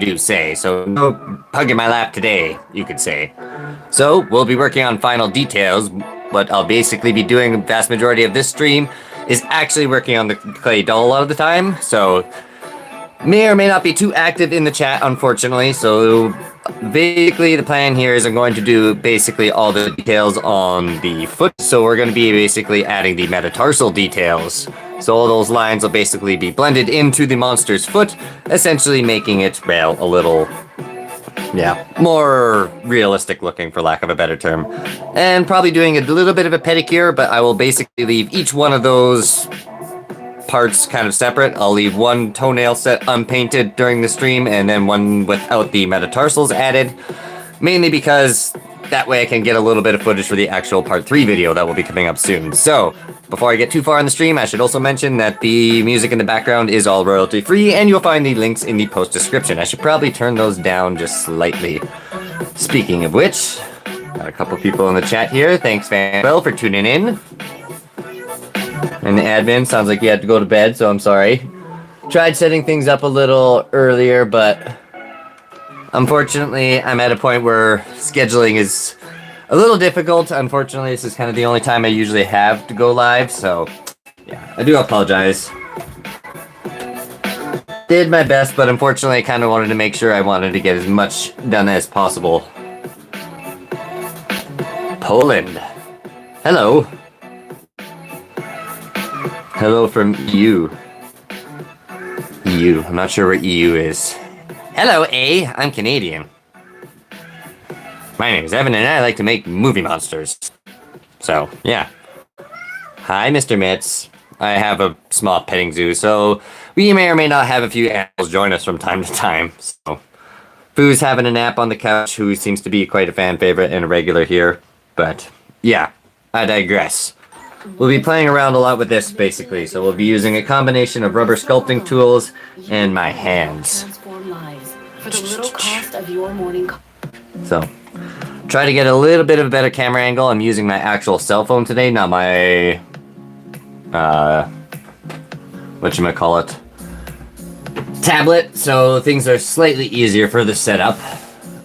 do say. So no pug in my lap today, you could say. So we'll be working on final details. What I'll basically be doing the vast majority of this stream is actually working on the clay doll a lot of the time. So may or may not be too active in the chat, unfortunately. So basically the plan here is I'm going to do basically all the details on the foot. So we're going to be basically adding the metatarsal details. So all those lines will basically be blended into the monster's foot, essentially making it, well, a little, yeah, more realistic looking, for lack of a better term. And probably doing a little bit of a pedicure, but I will basically leave each one of those parts kind of separate. I'll leave one toenail set unpainted during the stream, and then one without the metatarsals added, mainly because that way I can get a little bit of footage for the actual part 3 video that will be coming up soon. So, before I get too far in the stream, I should also mention that the music in the background is all royalty free, and you'll find the links in the post description. I should probably turn those down just slightly. Speaking of which, got a couple people in the chat here. Thanks, Fanwell, for tuning in. And the admin, sounds like you had to go to bed, so I'm sorry. Tried setting things up a little earlier, but unfortunately, I'm at a point where scheduling is a little difficult. Unfortunately, this is kind of the only time I usually have to go live, so yeah, I do apologize. Did my best, but unfortunately, I kind of wanted to make sure I wanted to get as much done as possible. Poland. Hello. Hello from EU. EU. I'm not sure where EU is. Hello, A. I'm Canadian. My name is Evan, and I like to make movie monsters. So, yeah. Hi, Mr. Mitz. I have a small petting zoo, so we may or may not have a few animals join us from time to time. So, Foo's having a nap on the couch, who seems to be quite a fan favorite and a regular here. But, yeah, I digress. We'll be playing around a lot with this, basically, so we'll be using a combination of rubber sculpting tools and my hands. So, try to get a little bit of a better camera angle. I'm using my actual cell phone today, not my, whatchamacallit, tablet, so things are slightly easier for the setup.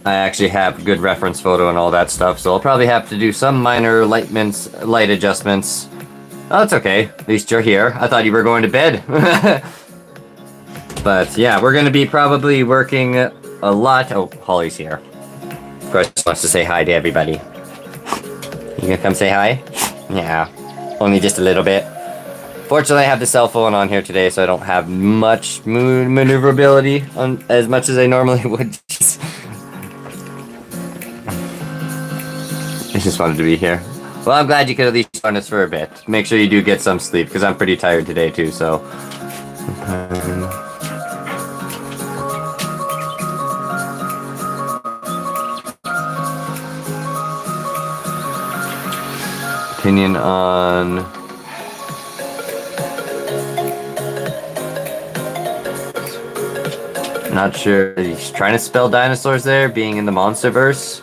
I actually have a good reference photo and all that stuff, so I'll probably have to do some minor light adjustments. Oh, it's okay. At least you're here. I thought you were going to bed. But yeah, we're going to be probably working a lot. Oh, Holly's here. Of course, she wants to say hi to everybody. You gonna come say hi? Yeah, only just a little bit. Fortunately, I have the cell phone on here today, so I don't have much maneuverability on as much as I normally would. I just wanted to be here. Well, I'm glad you could at least join us for a bit. Make sure you do get some sleep, because I'm pretty tired today too, so. Opinion on... Not sure. He's trying to spell dinosaurs there, being in the monsterverse.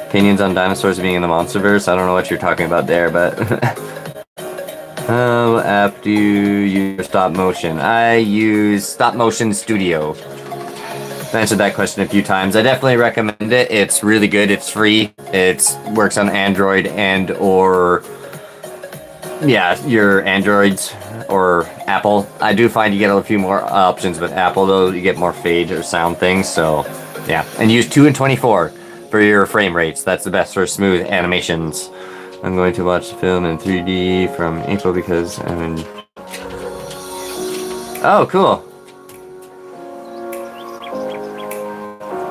Opinions on dinosaurs being in the monsterverse. I don't know what you're talking about there, but how app do you use stop motion? I use Stop Motion Studio. I've answered that question a few times. I definitely recommend it. It's really good. It's free. It works on Android and or yeah, your Androids or Apple. I do find you get a few more options with Apple though. You get more fade or sound things. So yeah, and use 2 and 24. For your frame rates. That's the best for smooth animations. I'm going to watch the film in 3D from April because I'm in... Oh, cool.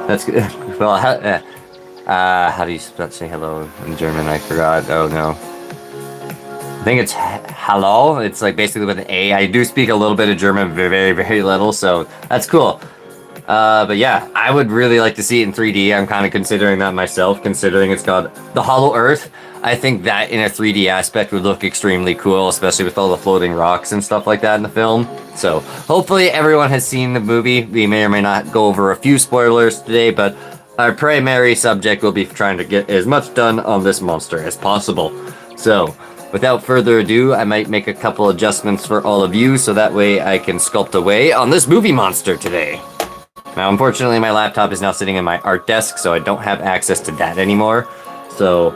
That's good. Well, how do you say hello in German? I forgot. Oh, no. I think it's hello. It's like basically with an A. I do speak a little bit of German, very, very little, so that's cool. But yeah, I would really like to see it in 3D. I'm kind of considering that myself, considering it's got the Hollow Earth. I think that in a 3D aspect would look extremely cool, especially with all the floating rocks and stuff like that in the film. So, hopefully everyone has seen the movie. We may or may not go over a few spoilers today, but our primary subject will be trying to get as much done on this monster as possible. So, without further ado, I might make a couple adjustments for all of you, so that way I can sculpt away on this movie monster today. Now, unfortunately, my laptop is now sitting in my art desk, so I don't have access to that anymore. So,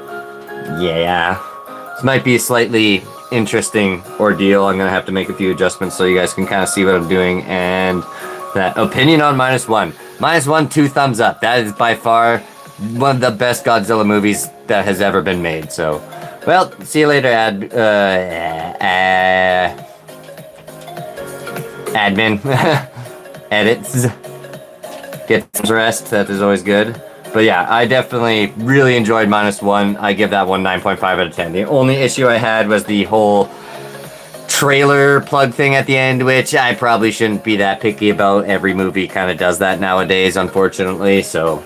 yeah. This might be a slightly interesting ordeal. I'm gonna have to make a few adjustments so you guys can kind of see what I'm doing. And that opinion on -1. -1, 2 thumbs up. That is by far one of the best Godzilla movies that has ever been made. So, well, see you later, admin. Edits. Get some rest. That is always good. But yeah, I definitely really enjoyed -1. I give that one 9.5 out of 10. The only issue I had was the whole trailer plug thing at the end, which I probably shouldn't be that picky about. Every movie kind of does that nowadays, unfortunately. So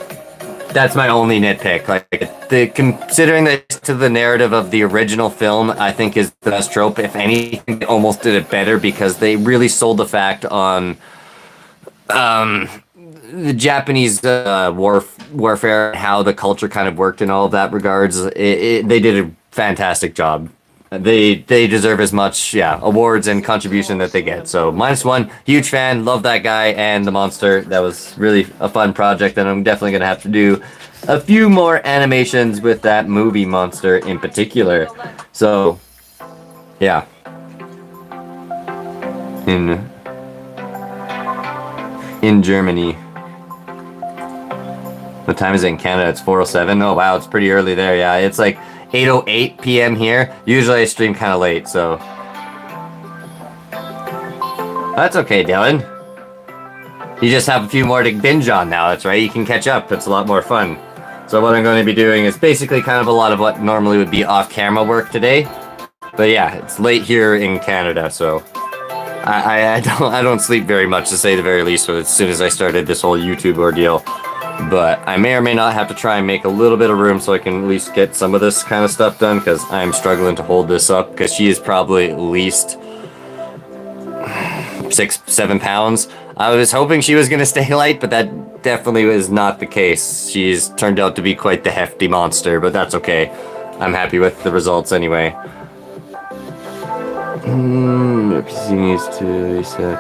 that's my only nitpick. Like, considering that to the narrative of the original film, I think is the best trope. If anything, they almost did it better because they really sold the fact on the Japanese warfare, how the culture kind of worked in all of that regards. They did a fantastic job. They deserve as much awards and contribution that they get. So -1, huge fan, love that guy and the monster. That was really a fun project, and I'm definitely gonna have to do a few more animations with that movie monster in particular. So yeah. In Germany. What time is it in Canada? It's 4:07. Oh wow, it's pretty early there. Yeah, it's like 8:08 p.m. here. Usually I stream kind of late, so that's okay, Dylan. You just have a few more to binge on now. That's right. You can catch up. It's a lot more fun. So what I'm going to be doing is basically kind of a lot of what normally would be off-camera work today. But yeah, it's late here in Canada, so I don't sleep very much, to say the very least, as soon as I started this whole YouTube ordeal. But I may or may not have to try and make a little bit of room so I can at least get some of this kind of stuff done, because I'm struggling to hold this up, because she is probably at least 6-7 pounds. I was hoping she was going to stay light, but that definitely was not the case. She's turned out to be quite the hefty monster, but that's okay. I'm happy with the results anyway. Everything needs to reset.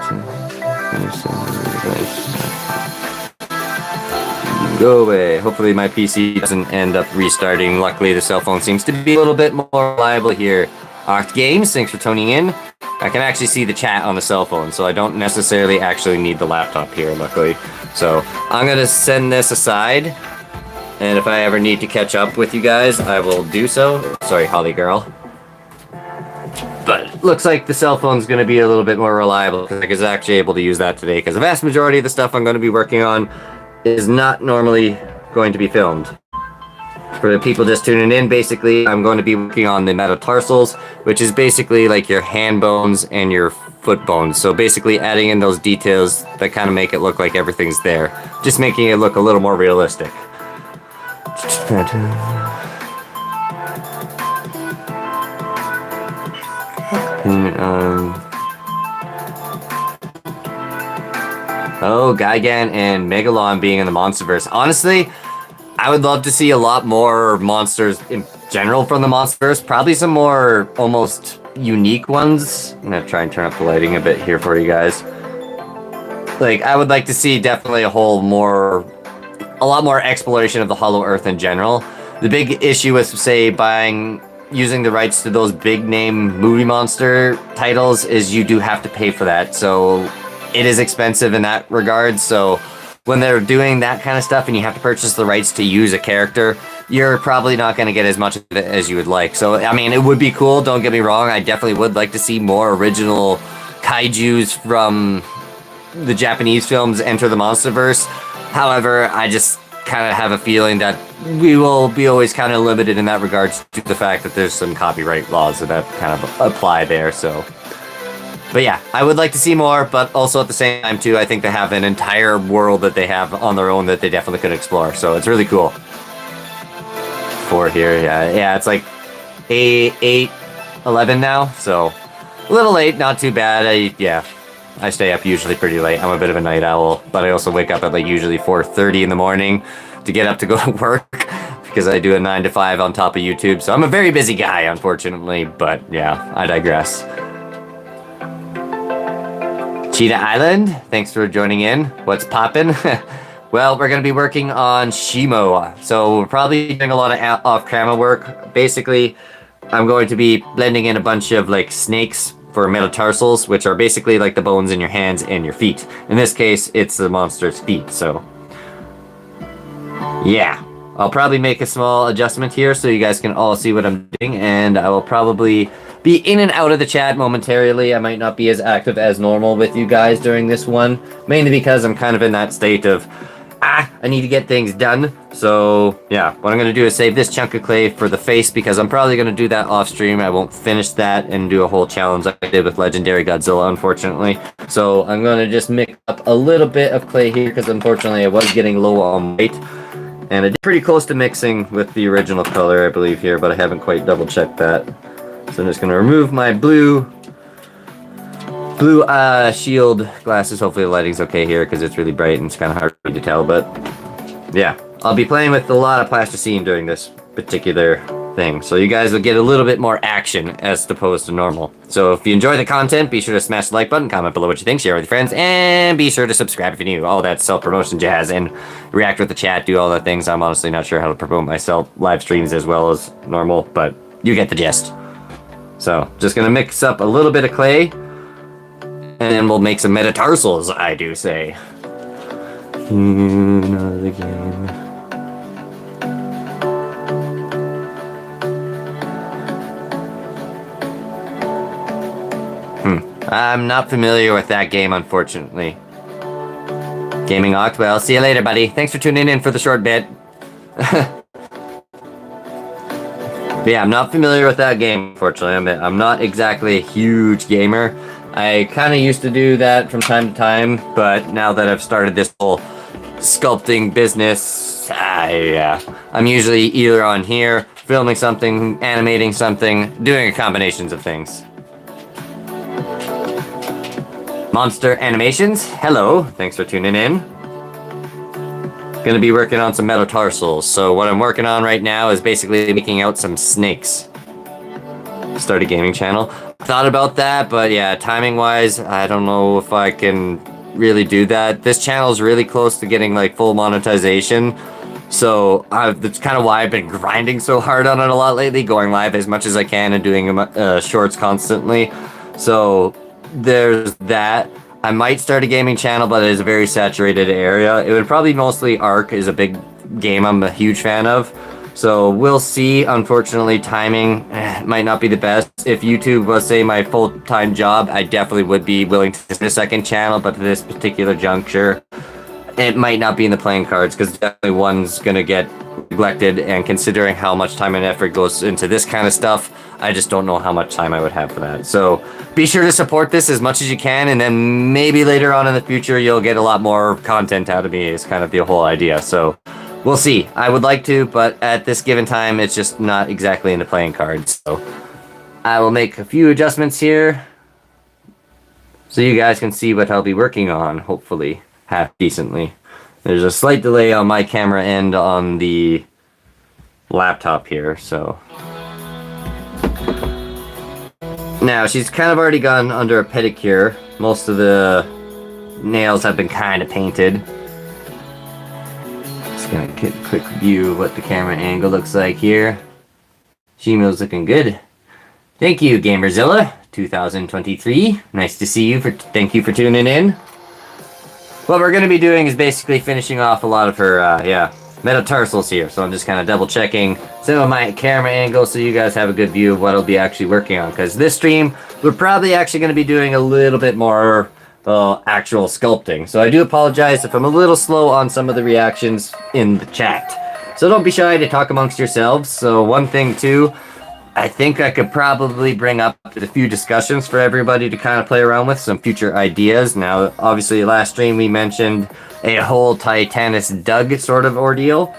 Go away. Hopefully my PC doesn't end up restarting. Luckily the cell phone seems to be a little bit more reliable here. Arc Games, thanks for tuning in. I can actually see the chat on the cell phone, so I don't necessarily actually need the laptop here, luckily. So I'm gonna send this aside, and if I ever need to catch up with you guys, I will do so. Sorry, Holly girl. But looks like the cell phone's going to be a little bit more reliable, because I was actually able to use that today, because the vast majority of the stuff I'm going to be working on is not normally going to be filmed. For the people just tuning in, basically, I'm going to be working on the metatarsals, which is basically like your hand bones and your foot bones. So basically adding in those details that kind of make it look like everything's there. Just making it look a little more realistic. Oh, Gigan and Megalon being in the monsterverse. Honestly, I would love to see a lot more monsters in general from the monsterverse. Probably some more almost unique ones. I'm gonna try and turn up the lighting a bit here for you guys. Like, I would like to see definitely a lot more exploration of the Hollow Earth in general. The big issue with, say, using the rights to those big name movie monster titles is you do have to pay for that. So it is expensive in that regard. So when they're doing that kind of stuff and you have to purchase the rights to use a character, you're probably not going to get as much of it as you would like. So, I mean, it would be cool. Don't get me wrong. I definitely would like to see more original kaijus from the Japanese films enter the monsterverse. However, I just kind of have a feeling that we will be always kind of limited in that regard due to the fact that there's some copyright laws that kind of apply there. So, but yeah, I would like to see more, but also at the same time too, I think they have an entire world that they have on their own that they definitely could explore. So it's really cool. 4 here, yeah, it's like 8:11 now, so a little late, not too bad. I stay up usually pretty late. I'm a bit of a night owl, but I also wake up at like usually 4:30 in the morning to get up to go to work because I do a 9 to 5 on top of YouTube. So I'm a very busy guy, unfortunately, but yeah, I digress. Cheetah Island, thanks for joining in. What's poppin'? Well, we're going to be working on Shimo. So we're probably doing a lot of off-camera work. Basically, I'm going to be blending in a bunch of like snakes for metatarsals, which are basically like the bones in your hands and your feet. In this case, it's the monster's feet, so yeah. I'll probably make a small adjustment here so you guys can all see what I'm doing, and I will probably be in and out of the chat momentarily. I might not be as active as normal with you guys during this one, mainly because I'm kind of in that state of, I need to get things done. So yeah, what I'm going to do is save this chunk of clay for the face, because I'm probably going to do that off stream. I won't finish that and do a whole challenge like I did with Legendary Godzilla, unfortunately. So I'm going to just mix up a little bit of clay here, because unfortunately I was getting low on weight. And I did pretty close to mixing with the original color, I believe, here, but I haven't quite double checked that. So I'm just going to remove my blue shield glasses. Hopefully the lighting's okay here, because it's really bright and it's kind of hard for me to tell, but yeah. I'll be playing with a lot of plasticine during this particular thing, so you guys will get a little bit more action as opposed to normal. So if you enjoy the content, be sure to smash the like button, comment below what you think, share with your friends, and be sure to subscribe if you're new. All that self-promotion jazz, and react with the chat, do all the things. I'm honestly not sure how to promote myself live streams as well as normal, but you get the gist. So just gonna mix up a little bit of clay, and then we'll make some metatarsals, I do say. Another game. I'm not familiar with that game, unfortunately. Gaming Oct, well, see you later, buddy. Thanks for tuning in for the short bit. But yeah, I'm not familiar with that game, unfortunately. I'm not exactly a huge gamer. I kind of used to do that from time to time, but now that I've started this whole sculpting business, I'm usually either on here, filming something, animating something, doing combinations of things. Monster Animations, hello, thanks for tuning in. Gonna be working on some metatarsals. So what I'm working on right now is basically making out some snakes. Start a gaming channel. Thought about that, but yeah, timing wise, I don't know if I can really do that. This channel is really close to getting like full monetization. So that's kind of why I've been grinding so hard on it a lot lately, going live as much as I can and doing shorts constantly. So there's that. I might start a gaming channel, but it is a very saturated area. It would probably mostly Ark is a big game I'm a huge fan of. So we'll see. Unfortunately, timing might not be the best. If YouTube was, say, my full-time job, I definitely would be willing to start a second channel, but to this particular juncture, it might not be in the playing cards, because definitely one's going to get neglected, and considering how much time and effort goes into this kind of stuff, I just don't know how much time I would have for that. So be sure to support this as much as you can, and then maybe later on in the future you'll get a lot more content out of me, is kind of the whole idea. So we'll see. I would like to, but at this given time it's just not exactly in the playing cards. So I will make a few adjustments here so you guys can see what I'll be working on, hopefully half decently. There's a slight delay on my camera end on the laptop here, so. Now, she's kind of already gone under a pedicure. Most of the nails have been kind of painted. Just gonna get a quick view of what the camera angle looks like here. Shimo's looking good. Thank you, Gamerzilla 2023. Nice to see you. Thank you for tuning in. What we're going to be doing is basically finishing off a lot of her, metatarsals here. So I'm just kind of double checking some of my camera angles so you guys have a good view of what I'll be actually working on. Because this stream, we're probably actually going to be doing a little bit more actual sculpting. So I do apologize if I'm a little slow on some of the reactions in the chat. So don't be shy to talk amongst yourselves. So one thing too, I think I could probably bring up a few discussions for everybody to kind of play around with, some future ideas. Now, obviously, last stream we mentioned a whole Titanus Doug sort of ordeal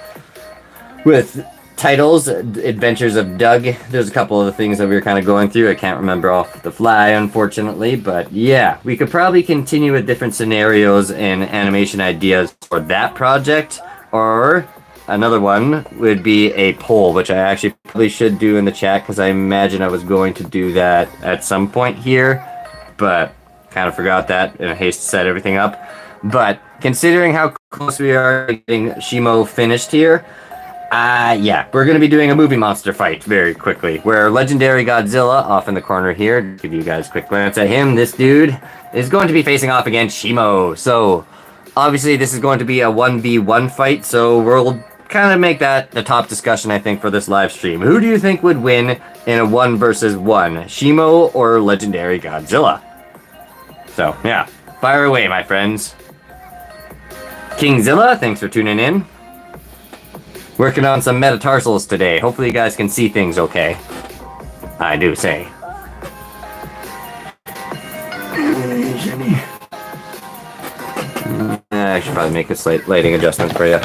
with titles, Adventures of Doug. There's a couple of the things that we were kind of going through. I can't remember off the fly, unfortunately, but yeah, we could probably continue with different scenarios and animation ideas for that project, or another one would be a poll, which I actually probably should do in the chat, because I imagine I was going to do that at some point here, but kind of forgot that in a haste to set everything up. But considering how close we are to getting Shimo finished here, yeah, we're going to be doing a movie monster fight very quickly. Where legendary Godzilla, off in the corner here, give you guys a quick glance at him, this dude is going to be facing off against Shimo. So, obviously this is going to be a 1v1 fight, so we'll kind of make that the top discussion, I think, for this live stream. Who do you think would win in a 1 versus 1? Shimo or legendary Godzilla? So, yeah, fire away, my friends. Kingzilla, thanks for tuning in. Working on some metatarsals today. Hopefully you guys can see things okay. I do say. I should probably make a slight lighting adjustment for you.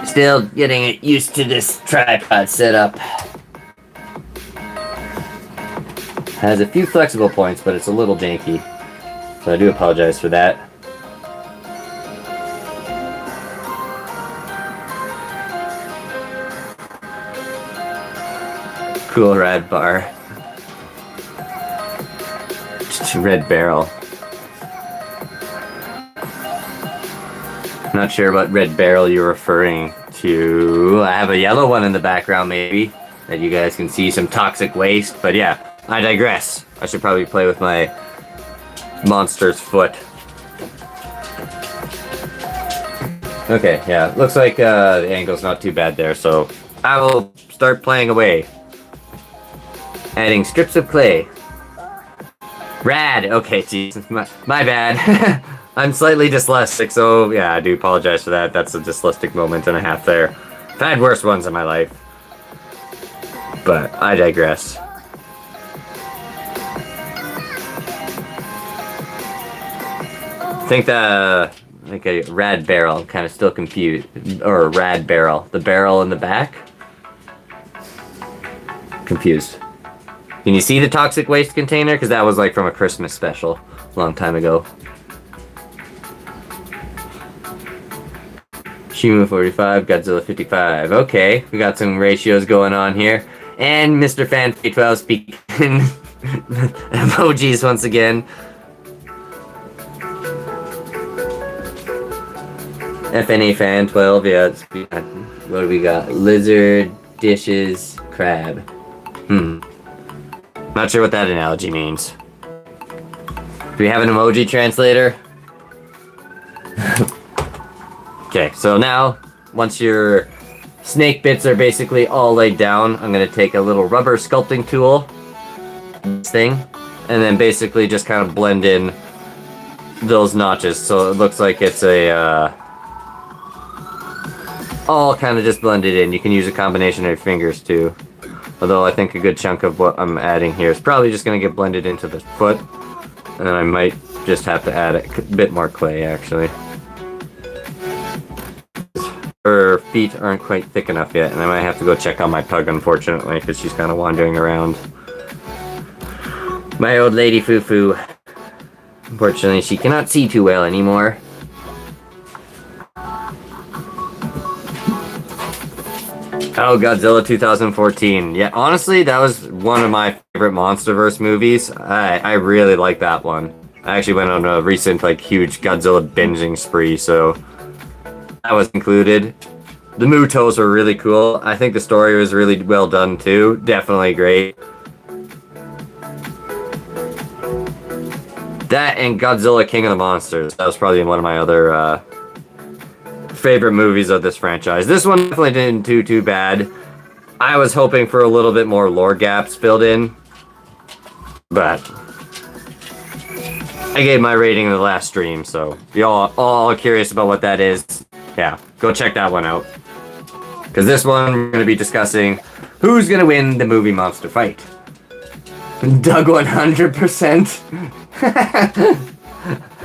Still getting used to this tripod setup. Has a few flexible points, but it's a little janky. So I do apologize for that. Cool rad bar. Just a red barrel. Not sure what red barrel you're referring to. I have a yellow one in the background maybe, that you guys can see some toxic waste, but yeah, I digress. I should probably play with my monster's foot. Okay, yeah, looks like the angle's not too bad there, so I will start playing away. Adding strips of clay. Rad! Okay, geez, my bad. I'm slightly dyslexic, so yeah, I do apologize for that. That's a dyslexic moment and a half there. I've had worse ones in my life. But I digress. I think like a rad barrel, I'm kind of still confused. Or a rad barrel. The barrel in the back? Confused. Can you see the toxic waste container? Because that was like from a Christmas special a long time ago. Shimo 45, Godzilla 55. Okay, we got some ratios going on here. And Mr. Fan 12 speaking emojis once again. FNA Fan 12, yeah. What do we got? Lizard, dishes, crab. Not sure what that analogy means. Do we have an emoji translator? Okay, so now, once your snake bits are basically all laid down, I'm going to take a little rubber sculpting tool, this thing, and then basically just kind of blend in those notches, so it looks like it's a, all kind of just blended in. You can use a combination of your fingers too. Although I think a good chunk of what I'm adding here is probably just going to get blended into the foot, and then I might just have to add a bit more clay, actually. Her feet aren't quite thick enough yet, and I might have to go check on my pug, unfortunately, because she's kind of wandering around. My old lady Foo-Foo. Unfortunately, she cannot see too well anymore. Oh, Godzilla 2014. Yeah, honestly, that was one of my favorite MonsterVerse movies. I really like that one. I actually went on a recent, like, huge Godzilla binging spree, so that was included. The Mutos were really cool. I think the story was really well done, too. Definitely great. That and Godzilla King of the Monsters. That was probably one of my other, favorite movies of this franchise. This one definitely didn't do too bad. I was hoping for a little bit more lore gaps filled in, but I gave my rating in the last stream, so if y'all all curious about what that is, yeah, go check that one out. Because this one, we're going to be discussing who's going to win the movie monster fight. Doug 100%.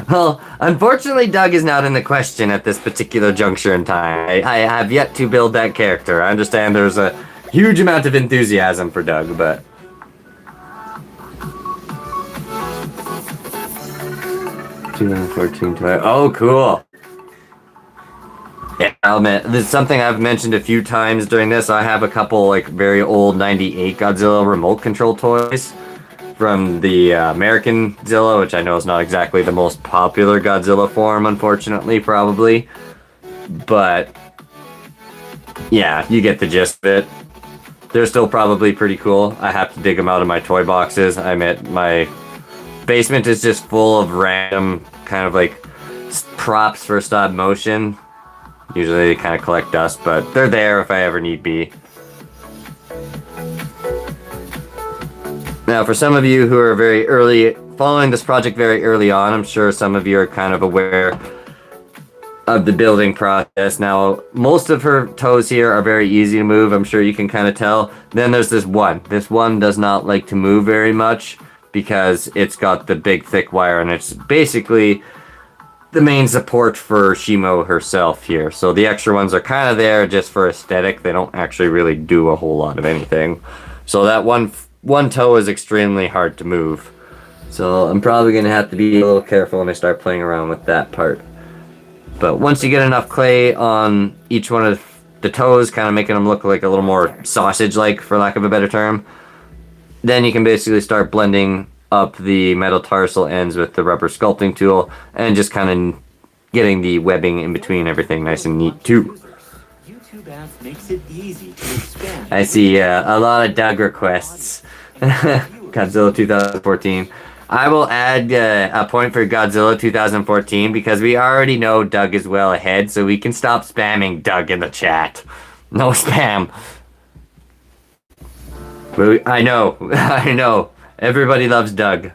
Well, unfortunately, Doug is not in the question at this particular juncture in time. I have yet to build that character. I understand there's a huge amount of enthusiasm for Doug, but 2014. Oh, cool. Yeah, I'll admit, this is something I've mentioned a few times during this. I have a couple like very old 98 Godzilla remote control toys from the American Zilla, which I know is not exactly the most popular Godzilla form, unfortunately, probably. But yeah, you get the gist of it. They're still probably pretty cool. I have to dig them out of my toy boxes. I admit, my basement is just full of random kind of like props for stop motion. Usually they kind of collect dust, but they're there if I ever need be. Now, for some of you who are very early, following this project very early on, I'm sure some of you are kind of aware of the building process. Now, most of her toes here are very easy to move. I'm sure you can kind of tell. Then there's this one. This one does not like to move very much because it's got the big thick wire, and it's basically the main support for Shimo herself here. So the extra ones are kind of there just for aesthetic. They don't actually really do a whole lot of anything. So that one toe is extremely hard to move. So I'm probably going to have to be a little careful when I start playing around with that part. But once you get enough clay on each one of the toes, kind of making them look like a little more sausage-like, for lack of a better term, then you can basically start blending up the metal tarsal ends with the rubber sculpting tool and just kind of getting the webbing in between everything nice and neat too. YouTube ads makes it easy to expand. I see a lot of Doug requests. Godzilla 2014. I will add a point for Godzilla 2014 because we already know Doug is well ahead, so we can stop spamming Doug in the chat. No spam. But I know, I know. Everybody loves Doug.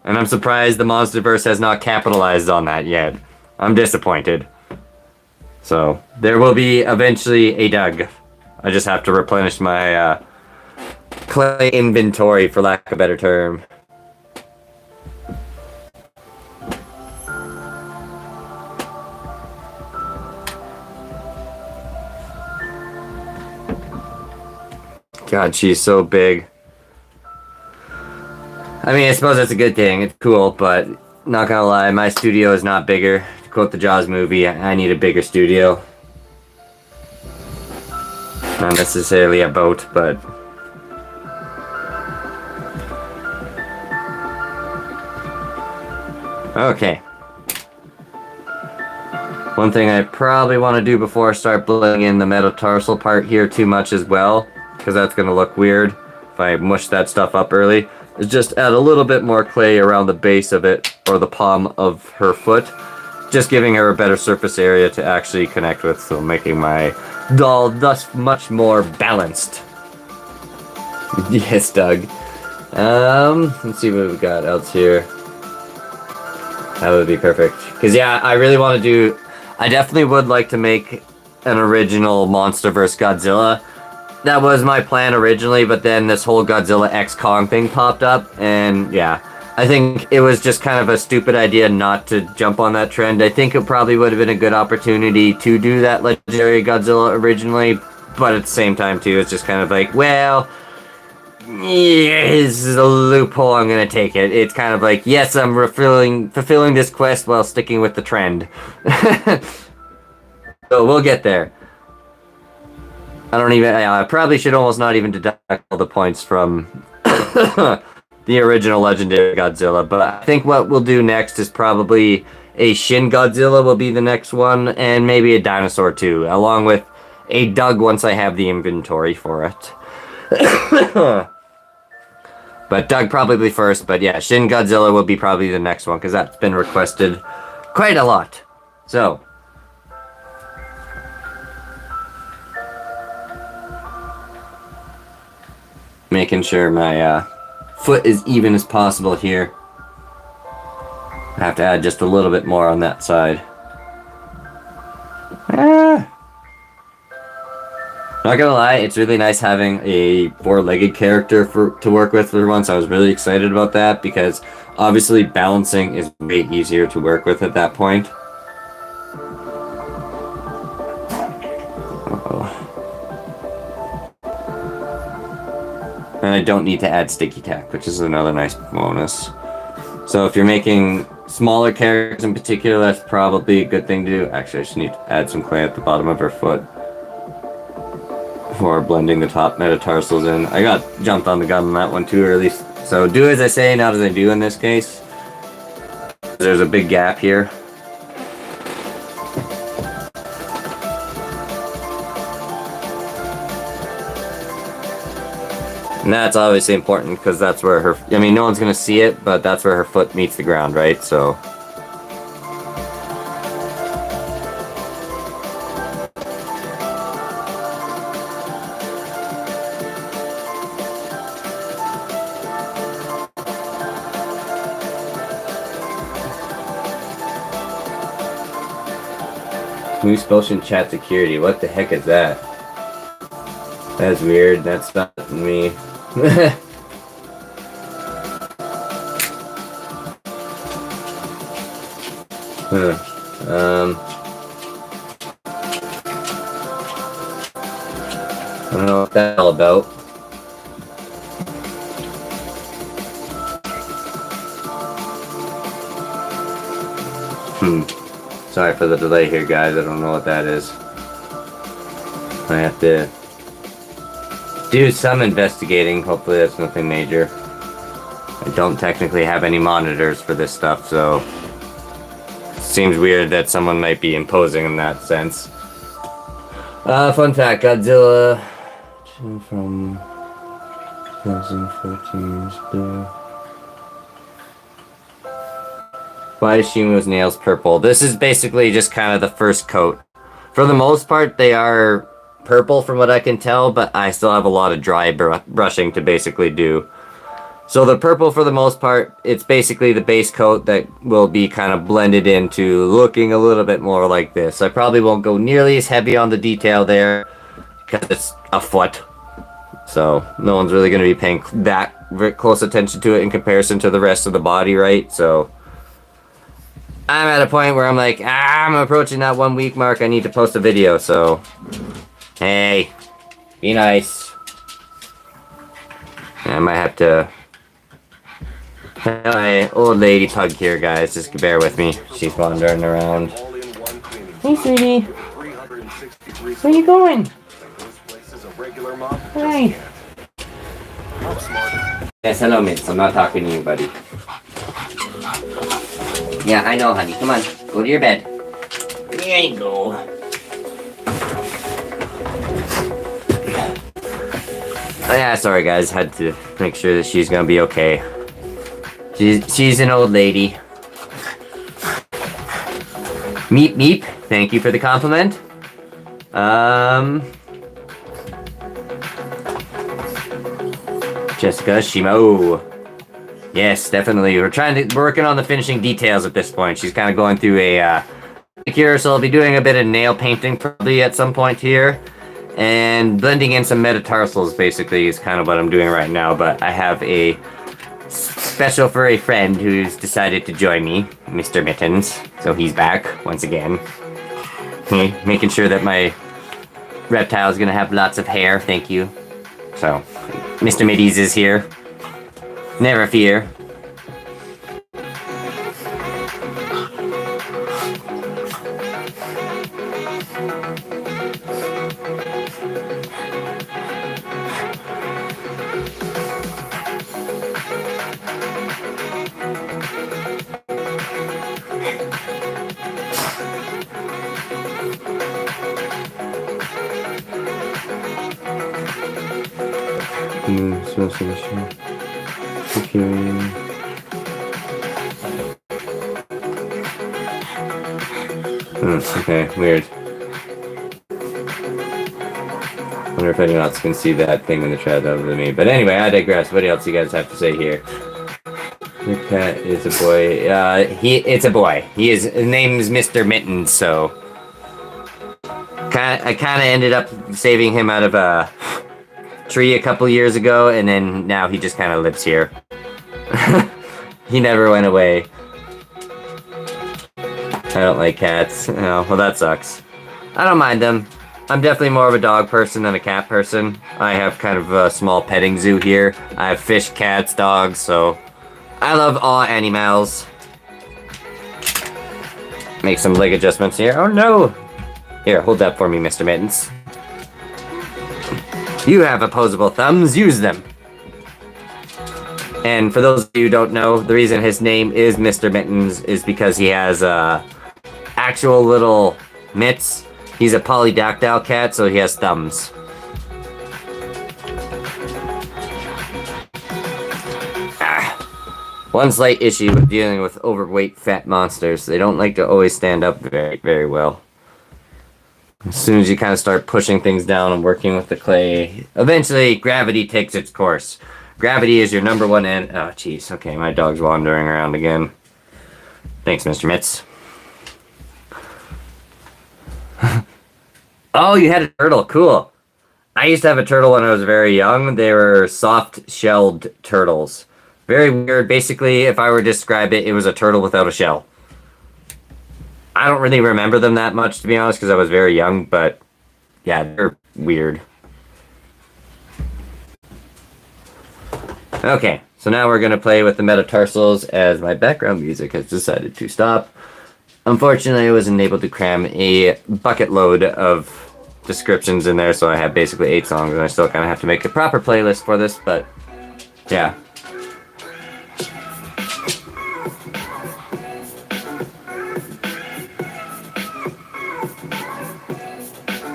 And I'm surprised the monsterverse has not capitalized on that yet. I'm disappointed. So, there will be eventually a Doug. I just have to replenish my clay inventory, for lack of a better term. God, she's so big. I mean, I suppose that's a good thing. It's cool, but not gonna lie, my studio is not bigger. To quote the Jaws movie, I need a bigger studio. Not necessarily a boat, but... Okay. One thing I probably want to do before I start blending in the metatarsal part here too much as well, because that's going to look weird if I mush that stuff up early, is just add a little bit more clay around the base of it, or the palm of her foot, just giving her a better surface area to actually connect with, so making my doll thus much more balanced. Yes, Doug. Let's see what we got else here. That would be perfect. Because yeah, I really want to do... I definitely would like to make an original MonsterVerse Godzilla. That was my plan originally, but then this whole Godzilla X Kong thing popped up, and yeah, I think it was just kind of a stupid idea not to jump on that trend. I think it probably would have been a good opportunity to do that legendary Godzilla originally, but at the same time too, it's just kind of like, well, yeah, this is a loophole, I'm gonna take it. It's kind of like, yes, I'm fulfilling this quest while sticking with the trend. So we'll get there. I probably should almost not even deduct all the points from the original legendary Godzilla, but I think what we'll do next is probably a Shin Godzilla will be the next one, and maybe a dinosaur too, along with a Doug once I have the inventory for it. But Doug probably first, but yeah, Shin Godzilla will be probably the next one, because that's been requested quite a lot. So... making sure my foot is even as possible here. I have to add just a little bit more on that side. Not gonna lie, it's really nice having a four-legged character to work with for once. I was really excited about that because obviously balancing is way easier to work with at that point. And I don't need to add sticky tack, which is another nice bonus. So if you're making smaller characters in particular, that's probably a good thing to do. Actually, I just need to add some clay at the bottom of her foot before blending the top metatarsals in. I got jumped on the gun on that one too early. So do as I say, not as I do in this case. There's a big gap here. And that's obviously important because that's where her, I mean, no one's going to see it, but that's where her foot meets the ground, right? So. Moose Potion chat security, what the heck is that? That's weird, that's not me. I don't know what that's all about. Sorry for the delay here, guys. I don't know what that is. I have to do some investigating. Hopefully that's nothing major. I don't technically have any monitors for this stuff, so it seems weird that someone might be imposing in that sense. Fun fact, Godzilla from 2014. Why is Shimo's nails purple? This is basically just kind of the first coat. For the most part, they are purple from what I can tell, but I still have a lot of dry brushing to basically do. So the purple, for the most part, it's basically the base coat that will be kind of blended into looking a little bit more like this. I probably won't go nearly as heavy on the detail there because it's a foot. So no one's really going to be paying that close attention to it in comparison to the rest of the body, right? So I'm at a point where I'm like, I'm approaching that 1 week mark. I need to post a video, so hey, be nice. I might have to tell my old lady pug here, guys. Just bear with me. She's wandering around. Hey, sweetie. Where you going? Hi. Yes, hello, Mitz. I'm not talking to you, buddy. Yeah, I know, honey. Come on. Go to your bed. There you go. Oh, yeah, sorry, guys. Had to make sure that she's gonna be okay. She's an old lady. Meep, meep. Thank you for the compliment. Jessica, Shimo. Yes, definitely. We're working on the finishing details at this point. She's kind of going through a manicure, so I'll be doing a bit of nail painting probably at some point here. And blending in some metatarsals basically is kind of what I'm doing right now, but I have a special furry friend who's decided to join me, Mr. Mittens. So he's back once again. Making sure that my reptile is going to have lots of hair, thank you. So, Mr. Middies is here. Never fear. Okay, weird. Wonder if anyone else can see that thing in the chat other than me. But anyway, I digress. What else you guys have to say here? Your cat is a boy. It's a boy. His name is Mr. Mittens, so I kind of ended up saving him out of a tree a couple years ago, and then now he just kind of lives here. He never went away. I don't like cats. Oh, well, that sucks. I don't mind them. I'm definitely more of a dog person than a cat person. I have kind of a small petting zoo here. I have fish, cats, dogs, so I love all animals. make some leg adjustments here. Oh no! Here, hold that for me, Mr. Mittens. You have opposable thumbs, use them. And for those of you who don't know, the reason his name is Mr. Mittens is because he has actual little mitts. He's a polydactyl cat, so he has thumbs. One slight issue with dealing with overweight fat monsters. They don't like to always stand up very, very well. As soon as you kind of start pushing things down and working with the clay, eventually gravity takes its course. Gravity is your number one end. Oh, jeez. Okay, my dog's wandering around again. Thanks, Mr. Mitz. Oh, you had a turtle. Cool. I used to have a turtle when I was very young. They were soft-shelled turtles. Very weird. Basically, if I were to describe it, it was a turtle without a shell. I don't really remember them that much, to be honest, because I was very young, but yeah, they're weird. Okay, so now we're going to play with the metatarsals as my background music has decided to stop. Unfortunately, I wasn't able to cram a bucket load of descriptions in there, so I have basically 8 songs, and I still kind of have to make a proper playlist for this, but yeah.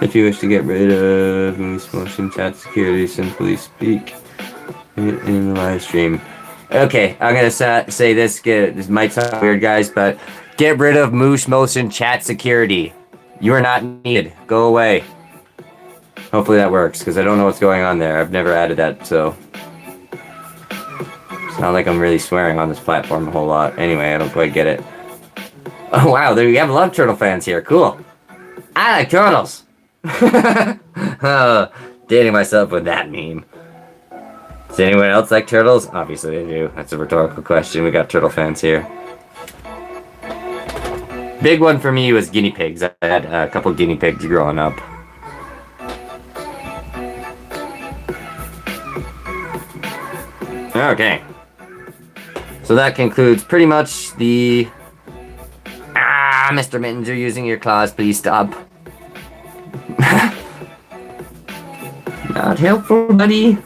If you wish to get rid of motion chat security, simply speak in the live stream. Okay, I'm gonna say this. This might sound weird, guys, but get rid of motion chat security. You are not needed. Go away. Hopefully that works, because I don't know what's going on there. I've never added that, so it's not like I'm really swearing on this platform a whole lot. Anyway, I don't quite get it. Oh wow, there we have a lot of turtle fans here. Cool. I like turtles. Oh, dating myself with that meme. Does anyone else like turtles? Obviously they do. That's a rhetorical question. We got turtle fans here. Big one for me was guinea pigs. I had a couple guinea pigs growing up. Okay. So that concludes pretty much the... Ah, Mr. Mittens, you're using your claws. Please stop. Not helpful, buddy.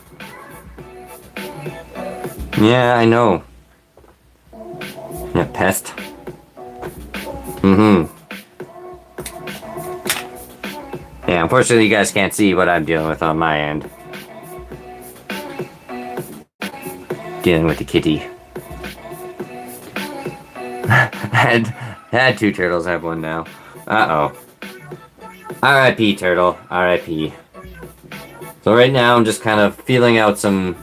Yeah, I know. Yeah, pest. Mm-hmm. Yeah, unfortunately you guys can't see what I'm dealing with on my end. Dealing with the kitty. had 2 turtles, I have 1 now. Uh-oh. R.I.P. turtle. R.I.P. So right now I'm just kind of feeling out the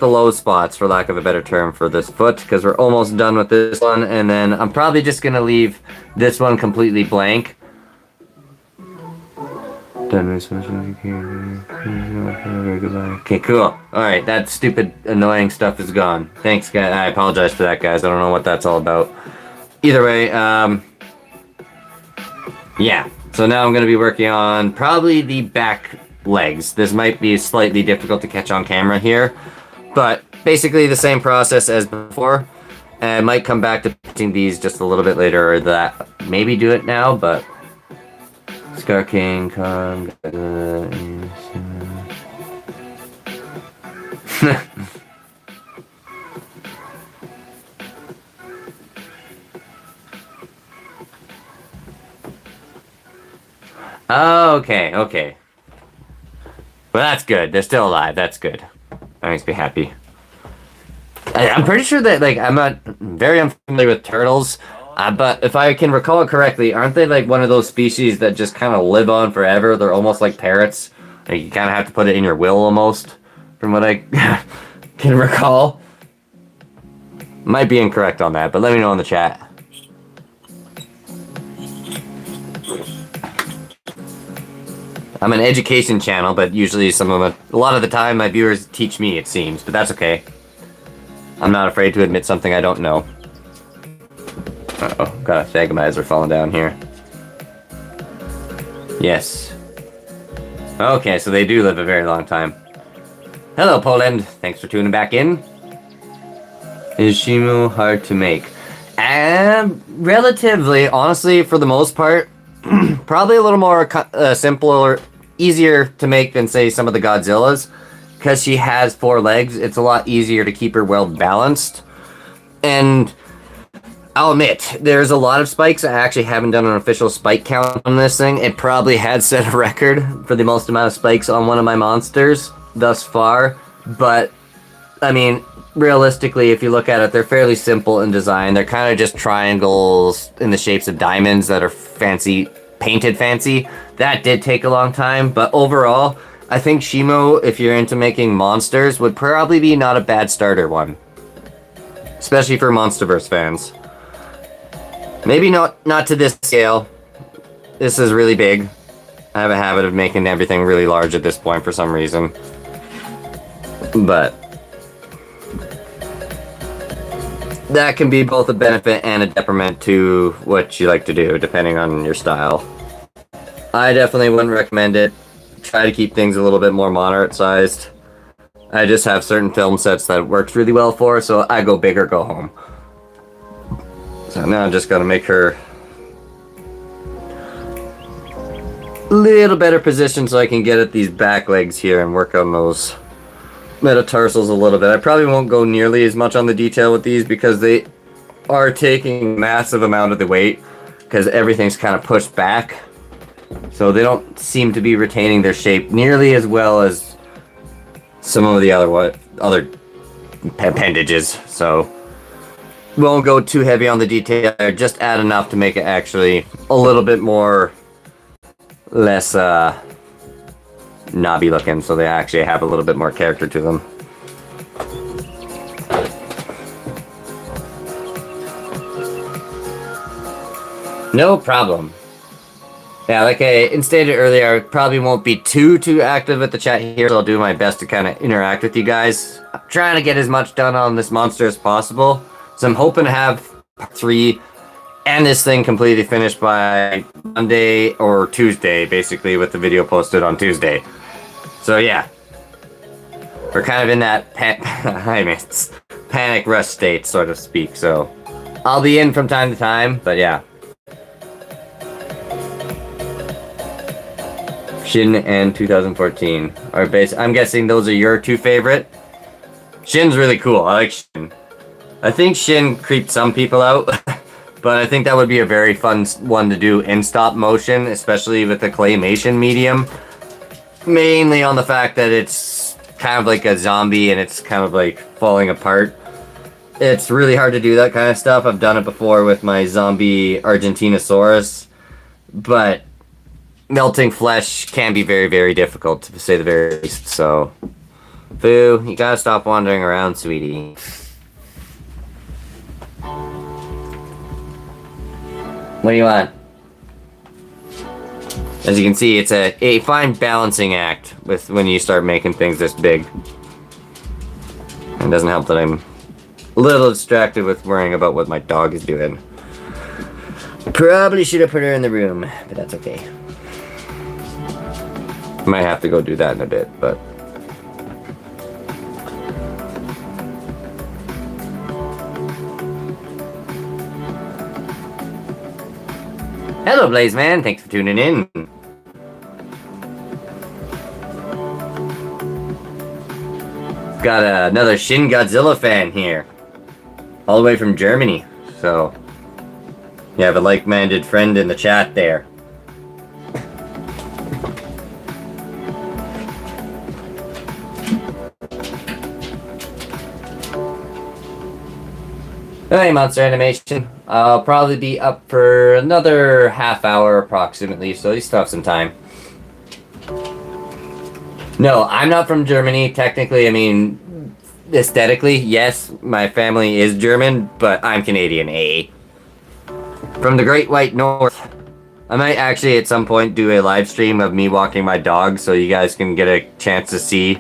low spots, for lack of a better term, for this foot, because we're almost done with this one, and then I'm probably just gonna leave this one completely blank. Okay, cool. Alright, that stupid, annoying stuff is gone. Thanks, guys. I apologize for that, guys. I don't know what that's all about. Either way, yeah. So now I'm going to be working on probably the back legs. This might be slightly difficult to catch on camera here, but basically the same process as before. I might come back to painting these just a little bit later, or that maybe do it now, but Sculpting, Oh, okay, okay. Well, that's good. They're still alive. That's good. That makes me happy. I'm pretty sure that, like, I'm not very unfamiliar with turtles, but if I can recall it correctly, aren't they, like, one of those species that just kind of live on forever? They're almost like parrots. Like, you kind of have to put it in your will, almost, from what I can recall. Might be incorrect on that, but let me know in the chat. I'm an education channel, but usually a lot of the time my viewers teach me, it seems, but that's okay. I'm not afraid to admit something I don't know. Uh-oh, got a Thagamizer falling down here. Yes. Okay, so they do live a very long time. Hello, Poland. Thanks for tuning back in. Is Shimo hard to make? And relatively, honestly, for the most part, probably a little more simpler, easier to make than, say, some of the Godzillas. Because she has 4 legs, it's a lot easier to keep her well balanced. And I'll admit, there's a lot of spikes. I actually haven't done an official spike count on this thing. It probably had set a record for the most amount of spikes on one of my monsters thus far. But, I mean, realistically, if you look at it, they're fairly simple in design. They're kind of just triangles in the shapes of diamonds that are fancy, painted fancy. That did take a long time, but overall, I think Shimo, if you're into making monsters, would probably be not a bad starter one. Especially for Monsterverse fans. Maybe not to this scale. This is really big. I have a habit of making everything really large at this point for some reason. But that can be both a benefit and a detriment to what you like to do, depending on your style. I definitely wouldn't recommend it. Try to keep things a little bit more moderate sized. I just have certain film sets that it works really well for, so I go big or go home. So now I'm just gonna make her a little better position so I can get at these back legs here and work on those metatarsals a little bit. I probably won't go nearly as much on the detail with these because they are taking massive amount of the weight because everything's kind of pushed back. So they don't seem to be retaining their shape nearly as well as some of the other appendages. So won't go too heavy on the detail. Just add enough to make it actually a little bit less knobby looking, so they actually have a little bit more character to them. No problem. Yeah, like I stated earlier, I probably won't be too active with the chat here, so I'll do my best to kind of interact with you guys. I'm trying to get as much done on this monster as possible, so I'm hoping to have part 3 and this thing completely finished by Monday or Tuesday, basically, with the video posted on Tuesday. So yeah, we're kind of in that panic rush state, so to speak, so I'll be in from time to time, but yeah. Shin and 2014 are based. I'm guessing those are your 2 favorite. Shin's really cool. I like Shin. I think Shin creeped some people out, but I think that would be a very fun one to do in stop motion, especially with the claymation medium. Mainly on the fact that it's kind of like a zombie and it's kind of like falling apart. It's really hard to do that kind of stuff. I've done it before with my zombie Argentinosaurus, but melting flesh can be very, very difficult, to say the very least. So, Foo, you gotta stop wandering around, sweetie. What do you want? As you can see, it's a fine balancing act with when you start making things this big. It doesn't help that I'm a little distracted with worrying about what my dog is doing. Probably should have put her in the room, but that's okay. Might have to go do that in a bit, but... Hello, Blaze Man. Thanks for tuning in. Got another Shin Godzilla fan here. All the way from Germany. So, you have a like-minded friend in the chat there. Hey, Monster Animation. I'll probably be up for another half hour approximately, so you still have some time. No, I'm not from Germany. Technically, I mean, aesthetically, yes, my family is German, but I'm Canadian, eh? From the Great White North. I might actually at some point do a live stream of me walking my dog so you guys can get a chance to see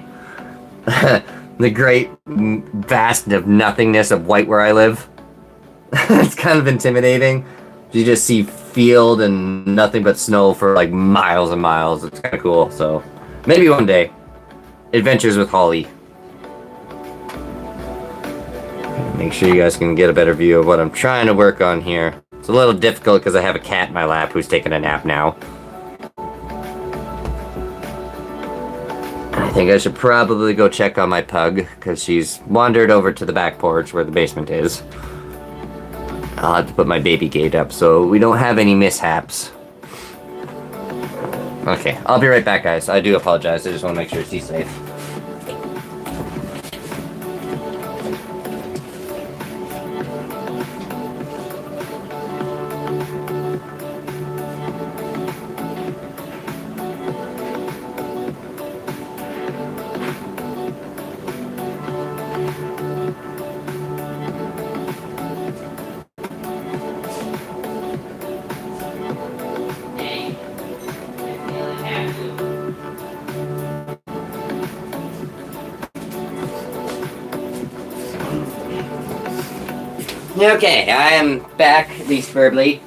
the great vast of nothingness of white where I live. It's kind of intimidating. You just see field and nothing but snow for like miles and miles. It's kind of cool. So maybe one day. Adventures with Holly. make sure you guys can get a better view of what I'm trying to work on here. It's a little difficult because I have a cat in my lap who's taking a nap now. I think I should probably go check on my pug because she's wandered over to the back porch where the basement is. I'll have to put my baby gate up so we don't have any mishaps. Okay, I'll be right back, guys. I do apologize. I just want to make sure she's safe. Okay, I am back, at least verbally.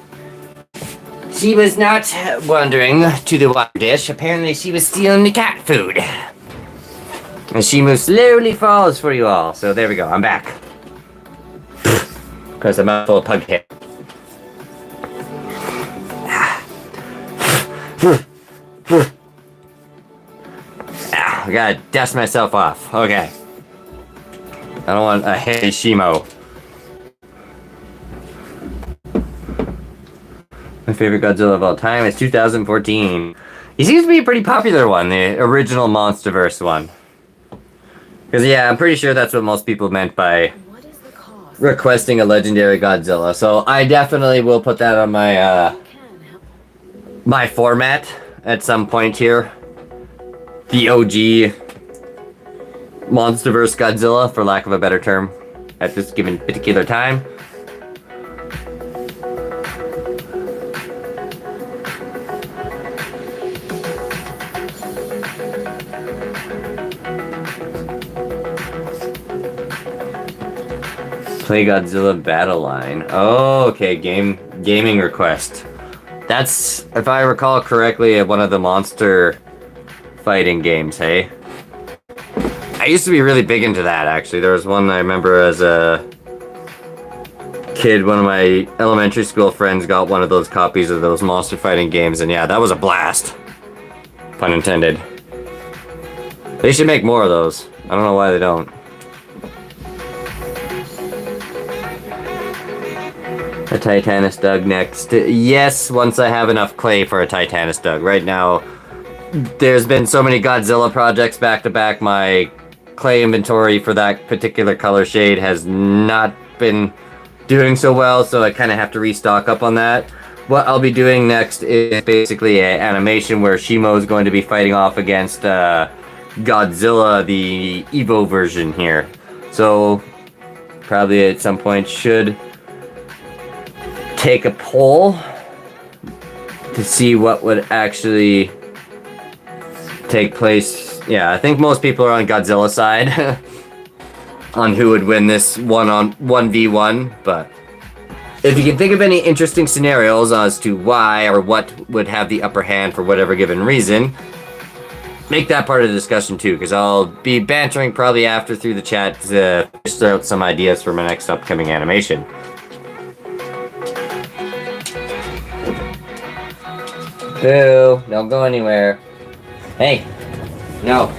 She was not wandering to the water dish. Apparently she was stealing the cat food. And Shimo slowly falls for you all. So there we go, I'm back. Because I'm out full of pug hair. I gotta dust myself off. Okay. I don't want a hairy Shimo. My favorite Godzilla of all time is 2014. He seems to be a pretty popular one, the original monsterverse one. Because, yeah, I'm pretty sure that's what most people meant by requesting a legendary Godzilla. So I definitely will put that on my, my format at some point here. The OG monsterverse Godzilla, for lack of a better term, at this given particular time. Play Godzilla Battle Line. Oh, okay, gaming request. That's, if I recall correctly, one of the monster fighting games, hey? I used to be really big into that, actually. There was one I remember as a kid, one of my elementary school friends got one of those copies of those monster fighting games, and yeah, that was a blast. Pun intended. They should make more of those. I don't know why they don't. A Titanus Dug next. Yes, once I have enough clay for a Titanus Dug. Right now, there's been so many Godzilla projects back to back, my clay inventory for that particular color shade has not been doing so well, so I kind of have to restock up on that. What I'll be doing next is basically an animation where Shimo is going to be fighting off against Godzilla, the Evo version here. So, probably at some point should take a poll to see what would actually take place. Yeah, I think most people are on Godzilla's side on who would win this 1v1, but if you can think of any interesting scenarios as to why or what would have the upper hand for whatever given reason, make that part of the discussion too, because I'll be bantering probably after through the chat to fish out some ideas for my next upcoming animation. Boo! Don't go anywhere. Hey! No.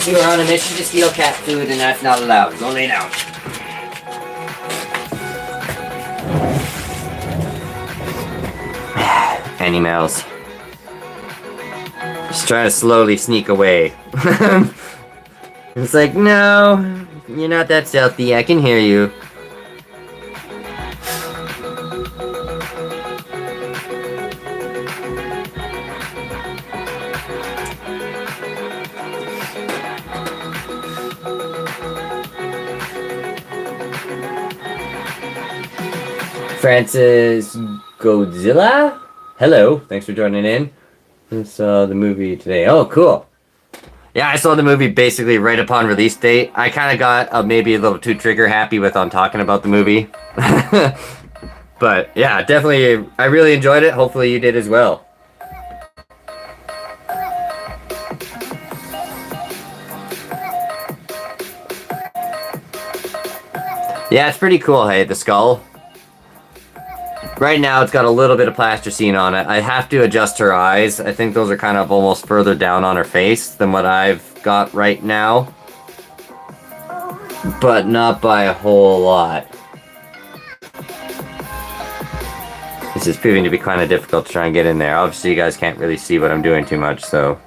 You are on a mission to steal cat food and that's not allowed. Go lay down. Animals. Just trying to slowly sneak away. It's like, no, you're not that stealthy. I can hear you. Francis Godzilla? Hello, thanks for joining in. I saw the movie today. Oh, cool. Yeah, I saw the movie basically right upon release date. I kind of got maybe a little too trigger happy with on talking about the movie. But yeah, definitely, I really enjoyed it. Hopefully you did as well. Yeah, it's pretty cool, hey, the skull. Right now, it's got a little bit of plasticine on it. I have to adjust her eyes. I think those are kind of almost further down on her face than what I've got right now. But not by a whole lot. This is proving to be kind of difficult to try and get in there. Obviously, you guys can't really see what I'm doing too much, so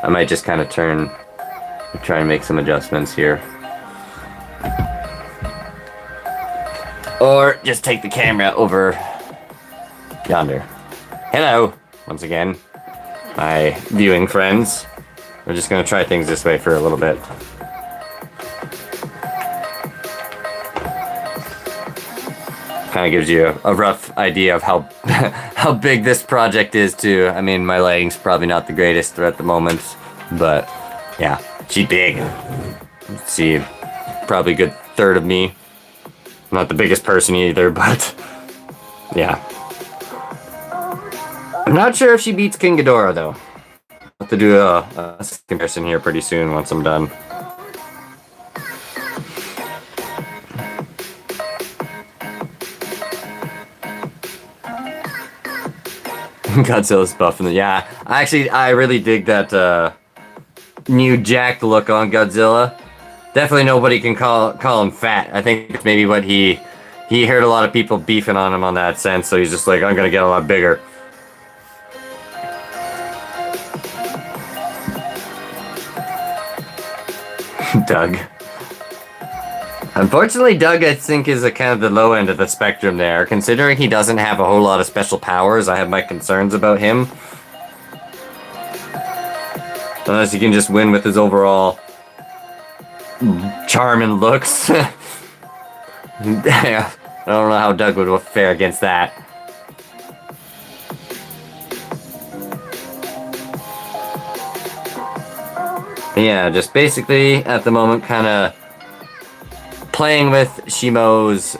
I might just kind of try and make some adjustments here. Or just take the camera over yonder. Hello, once again, my viewing friends. We're just gonna try things this way for a little bit. Kind of gives you a rough idea of how how big this project is too. I mean, my lighting's probably not the greatest at the moment, but yeah, she's big. Let's see, probably a good third of me. Not the biggest person either, but yeah. I'm not sure if she beats King Ghidorah though. I'll have to do a comparison here pretty soon once I'm done. Godzilla's buff, yeah. Actually, I really dig that new jacked look on Godzilla. Definitely nobody can call him fat. I think it's maybe what he heard a lot of people beefing on him on that sense, so he's just like, I'm gonna get a lot bigger. Doug. Unfortunately, Doug, I think, is a kind of the low end of the spectrum there. Considering he doesn't have a whole lot of special powers, I have my concerns about him. Unless he can just win with his overall charm and looks. I don't know how Doug would fare against that. Yeah, just basically, at the moment, kind of playing with Shimo's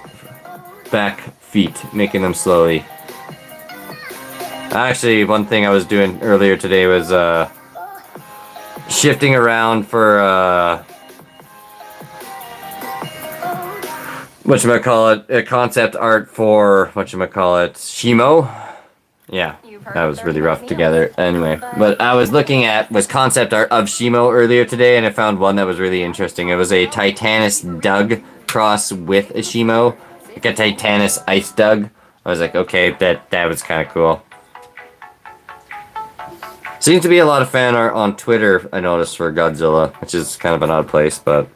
back feet, making them slowly. Actually, one thing I was doing earlier today was shifting around for whatchamacallit, concept art for whatchamacallit, Shimo. Yeah, that was really rough together. Anyway, what I was looking at was concept art of Shimo earlier today, and I found one that was really interesting. It was a Titanus Doug cross with a Shimo, like a Titanus Ice Doug. I was like, okay, that was kind of cool. Seems to be a lot of fan art on Twitter, I noticed, for Godzilla, which is kind of an odd place, but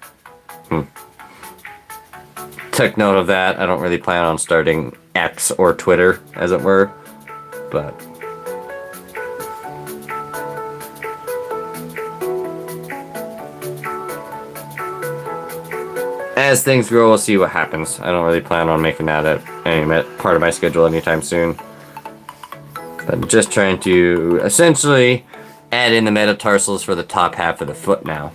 took note of that. I don't really plan on starting X or Twitter, as it were, but as things grow, we'll see what happens. I don't really plan on making that any part of my schedule anytime soon. I'm just trying to essentially add in the metatarsals for the top half of the foot now.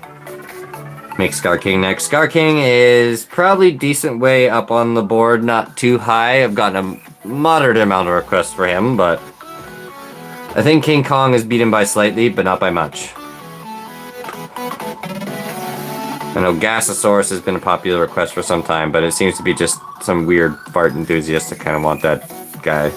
Make Scar King next. Scar King is probably decent way up on the board, not too high. I've gotten a moderate amount of requests for him, but I think King Kong is beaten by slightly, but not by much. I know Gasosaurus has been a popular request for some time, but it seems to be just some weird fart enthusiasts that kind of want that guy.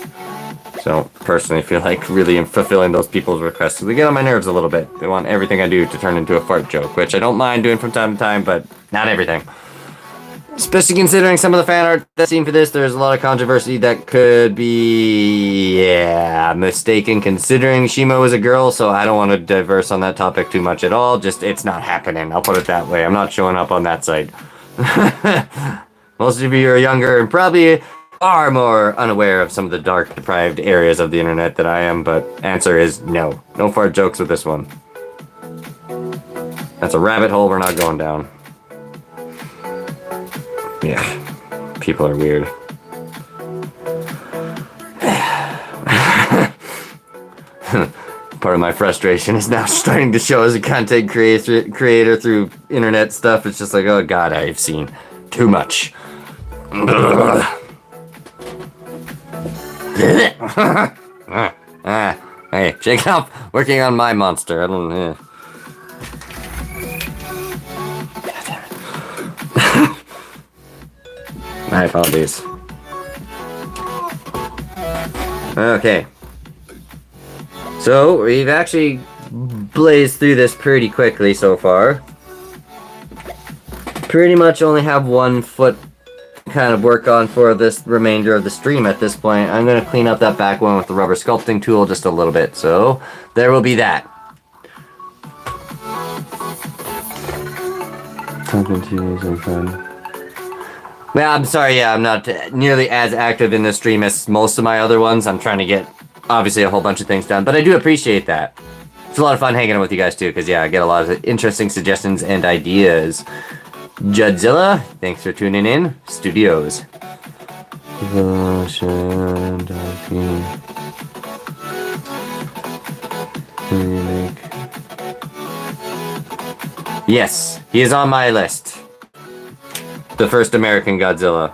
So I don't personally feel like really fulfilling those people's requests. They get on my nerves a little bit. They want everything I do to turn into a fart joke, which I don't mind doing from time to time, but not everything. Especially considering some of the fan art that's seen for this, there's a lot of controversy that could be, mistaken considering Shimo is a girl, so I don't want to diverse on that topic too much at all. Just, it's not happening. I'll put it that way. I'm not showing up on that site. Most of you are younger and probably far more unaware of some of the dark, deprived areas of the internet than I am, but answer is no. No fart jokes with this one. That's a rabbit hole we're not going down. Yeah, people are weird. Part of my frustration is now starting to show as a content creator through internet stuff. It's just like, oh god, I've seen too much. Hey, shake it up. Working on my monster. I don't. My apologies. Okay. So, we've actually blazed through this pretty quickly so far. Pretty much only have 1 foot kind of work on for this remainder of the stream at this point. I'm going to clean up that back one with the rubber sculpting tool just a little bit. So, there will be that. Yeah, I'm sorry, I'm not nearly as active in this stream as most of my other ones. I'm trying to get, obviously, a whole bunch of things done, but I do appreciate that. It's a lot of fun hanging out with you guys, too, because, yeah, I get a lot of interesting suggestions and ideas. Godzilla, thanks for tuning in. Studios. Yes, he is on my list. The first American Godzilla.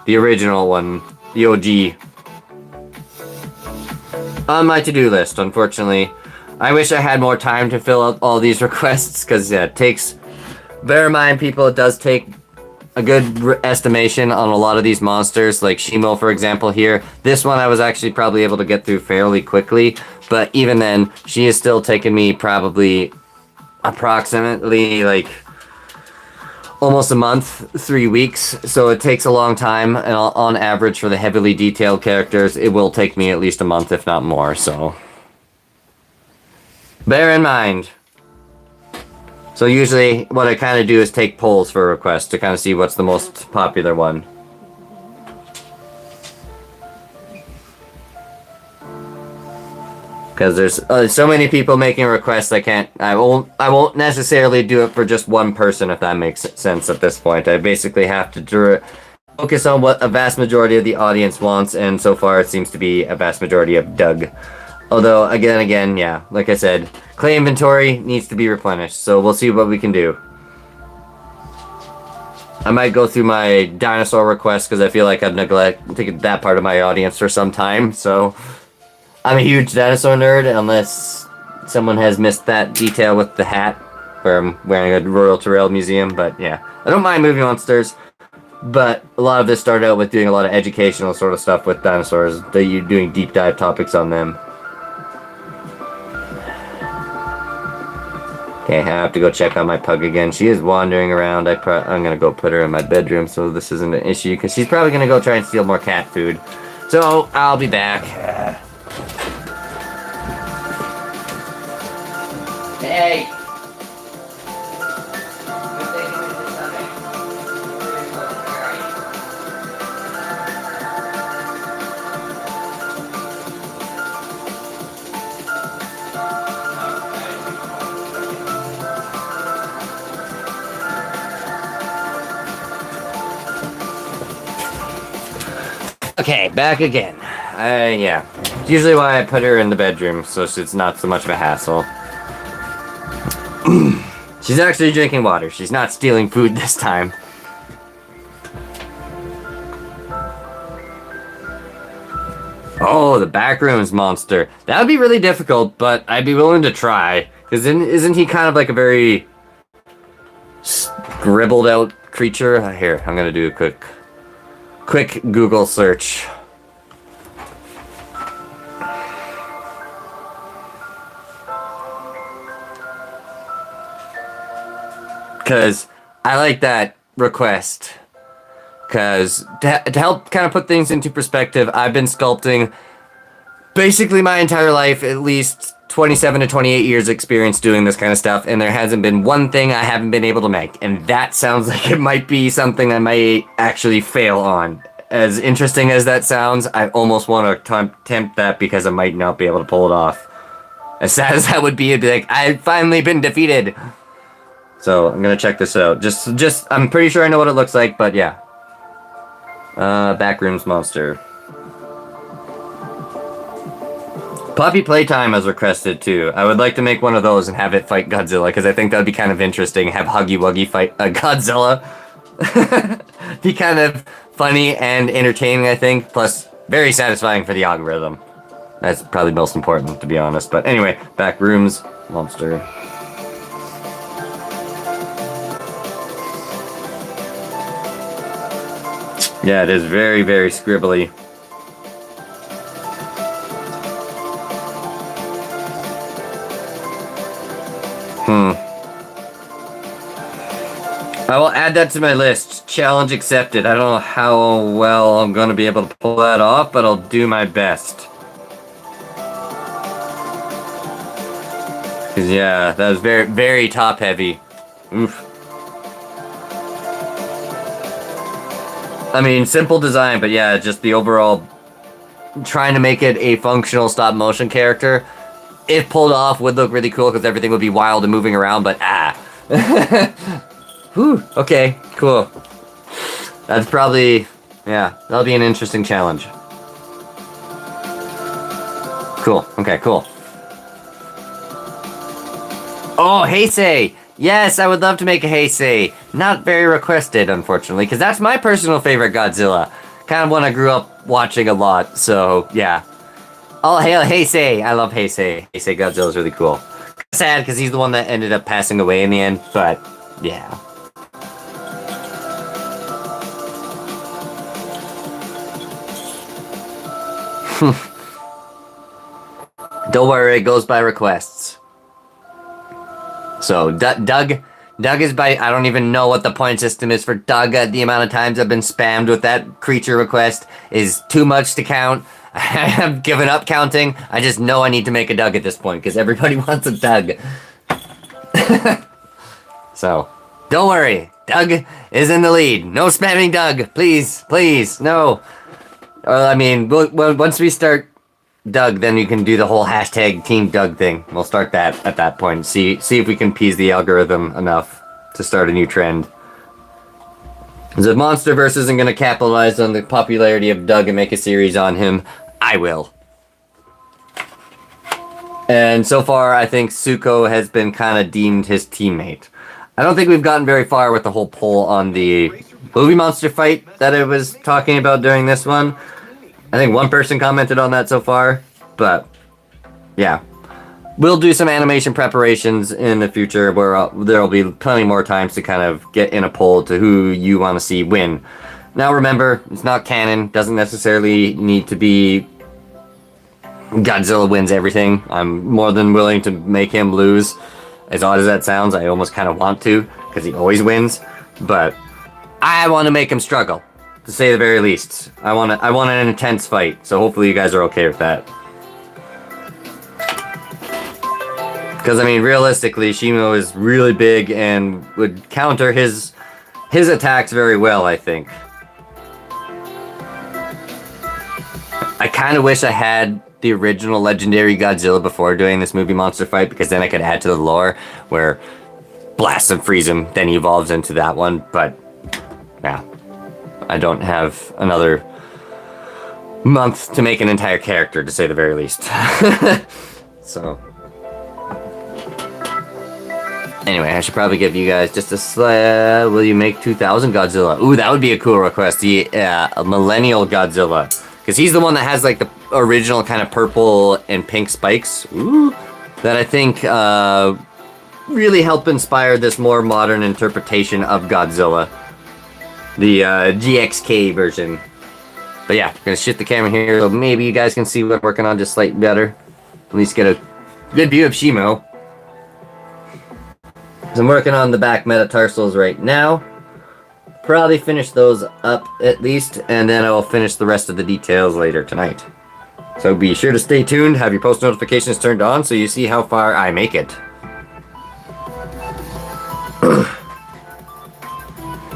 The original one. The OG. On my to-do list, unfortunately. I wish I had more time to fill out all these requests, because yeah, it takes... Bear in mind, people, it does take a good estimation on a lot of these monsters, like Shimo, for example, here. This one I was actually probably able to get through fairly quickly, but even then, she is still taking me probably approximately, like, almost a month, 3 weeks, so it takes a long time, and on average for the heavily detailed characters, it will take me at least a month, if not more, so... Bear in mind. So usually, what I kind of do is take polls for requests to kind of see what's the most popular one. Because there's so many people making requests, I won't necessarily do it for just one person, if that makes sense at this point. I basically have to focus on what a vast majority of the audience wants, and so far it seems to be a vast majority of Doug. Although, again, yeah, like I said, clay inventory needs to be replenished, so we'll see what we can do. I might go through my dinosaur requests, because I feel like I've neglected that part of my audience for some time, so... I'm a huge dinosaur nerd, unless someone has missed that detail with the hat, where I'm wearing a Royal Terrell Museum, but yeah. I don't mind movie monsters, but a lot of this started out with doing a lot of educational sort of stuff with dinosaurs, doing deep dive topics on them. Okay, I have to go check on my pug again. She is wandering around. I'm gonna go put her in my bedroom so this isn't an issue, because she's probably gonna go try and steal more cat food. So, I'll be back. Hey! Okay, back again. Yeah. It's usually why I put her in the bedroom, so it's not so much of a hassle. She's actually drinking water. She's not stealing food this time. Oh, the backrooms monster. That would be really difficult, but I'd be willing to try. Because isn't he kind of like a very scribbled out creature? Here, I'm gonna do a quick Google search. Because I like that request. Because to help kind of put things into perspective, I've been sculpting basically my entire life, at least 27 to 28 years experience doing this kind of stuff, and there hasn't been one thing I haven't been able to make, and that sounds like it might be something I might actually fail on. As interesting as that sounds, I almost want to attempt that because I might not be able to pull it off. As sad as that would be, it'd be like, I've finally been defeated! So, I'm gonna check this out. I'm pretty sure I know what it looks like, but yeah. Backrooms monster. Puppy Playtime has requested too. I would like to make one of those and have it fight Godzilla, because I think that would be kind of interesting. Have Huggy Wuggy fight Godzilla. Be kind of funny and entertaining, I think. Plus, very satisfying for the algorithm. That's probably most important, to be honest. But anyway, Backrooms monster. Yeah, it is very, very scribbly. I will add that to my list. Challenge accepted. I don't know how well I'm going to be able to pull that off, but I'll do my best. Cause yeah, that was very, very top heavy. Oof. I mean, simple design, but yeah, just the overall trying to make it a functional stop motion character, if pulled off, would look really cool because everything would be wild and moving around, but Whew, okay, cool. That's probably, yeah, that'll be an interesting challenge. Cool, okay, cool. Oh, Heisei! Yes, I would love to make a Heisei. Not very requested, unfortunately, because that's my personal favorite Godzilla. Kind of one I grew up watching a lot, so yeah. All hail Heisei! I love Heisei. Heisei Godzilla's really cool. Sad, because he's the one that ended up passing away in the end, but yeah. Don't worry, it goes by requests. So, Doug is by, I don't even know what the point system is for Doug. The amount of times I've been spammed with that creature request is too much to count. I have given up counting. I just know I need to make a Doug at this point, because everybody wants a Doug. So, don't worry. Doug is in the lead. No spamming Doug. Please, please, no. I mean, once we start Doug, then you can do the whole hashtag Team Doug thing. We'll start that at that point. See if we can appease the algorithm enough to start a new trend. If monsterverse isn't going to capitalize on the popularity of Doug and make a series on him, I will. And so far, I think Tsuko has been kind of deemed his teammate. I don't think we've gotten very far with the whole poll on the movie monster fight that I was talking about during this one. I think one person commented on that so far, but yeah. We'll do some animation preparations in the future where there'll be plenty more times to kind of get in a poll to who you want to see win. Now remember, it's not canon, doesn't necessarily need to be Godzilla wins everything. I'm more than willing to make him lose. As odd as that sounds, I almost kind of want to, because he always wins, but I want to make him struggle. To say the very least. I want an intense fight, so hopefully you guys are okay with that. Because, I mean, realistically, Shimo is really big and would counter his attacks very well, I think. I kind of wish I had the original legendary Godzilla before doing this movie monster fight, because then I could add to the lore where blasts and freeze him, then he evolves into that one, but yeah. I don't have another month to make an entire character, to say the very least. So. Anyway, I should probably give you guys just a will you make 2000 Godzilla? Ooh, that would be a cool request. The Millennial Godzilla. Because he's the one that has like the original kind of purple and pink spikes. Ooh. That I think really help inspire this more modern interpretation of Godzilla. The GXK version. But yeah, I'm gonna shift the camera here so maybe you guys can see what I'm working on just slightly better. At least get a good view of Shimo. So I'm working on the back metatarsals right now. Probably finish those up at least, and then I will finish the rest of the details later tonight. So be sure to stay tuned, have your post notifications turned on so you see how far I make it.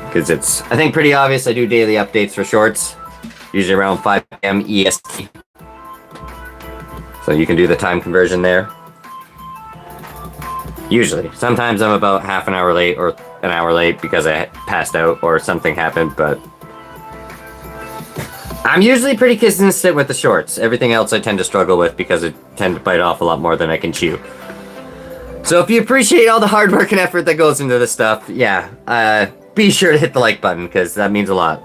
Because it's, I think, pretty obvious I do daily updates for shorts, usually around 5 p.m. EST. So you can do the time conversion there. Usually. Sometimes I'm about half an hour late or an hour late because I passed out or something happened, but I'm usually pretty consistent with the shorts. Everything else I tend to struggle with because I tend to bite off a lot more than I can chew. So if you appreciate all the hard work and effort that goes into this stuff, yeah, be sure to hit the like button, because that means a lot.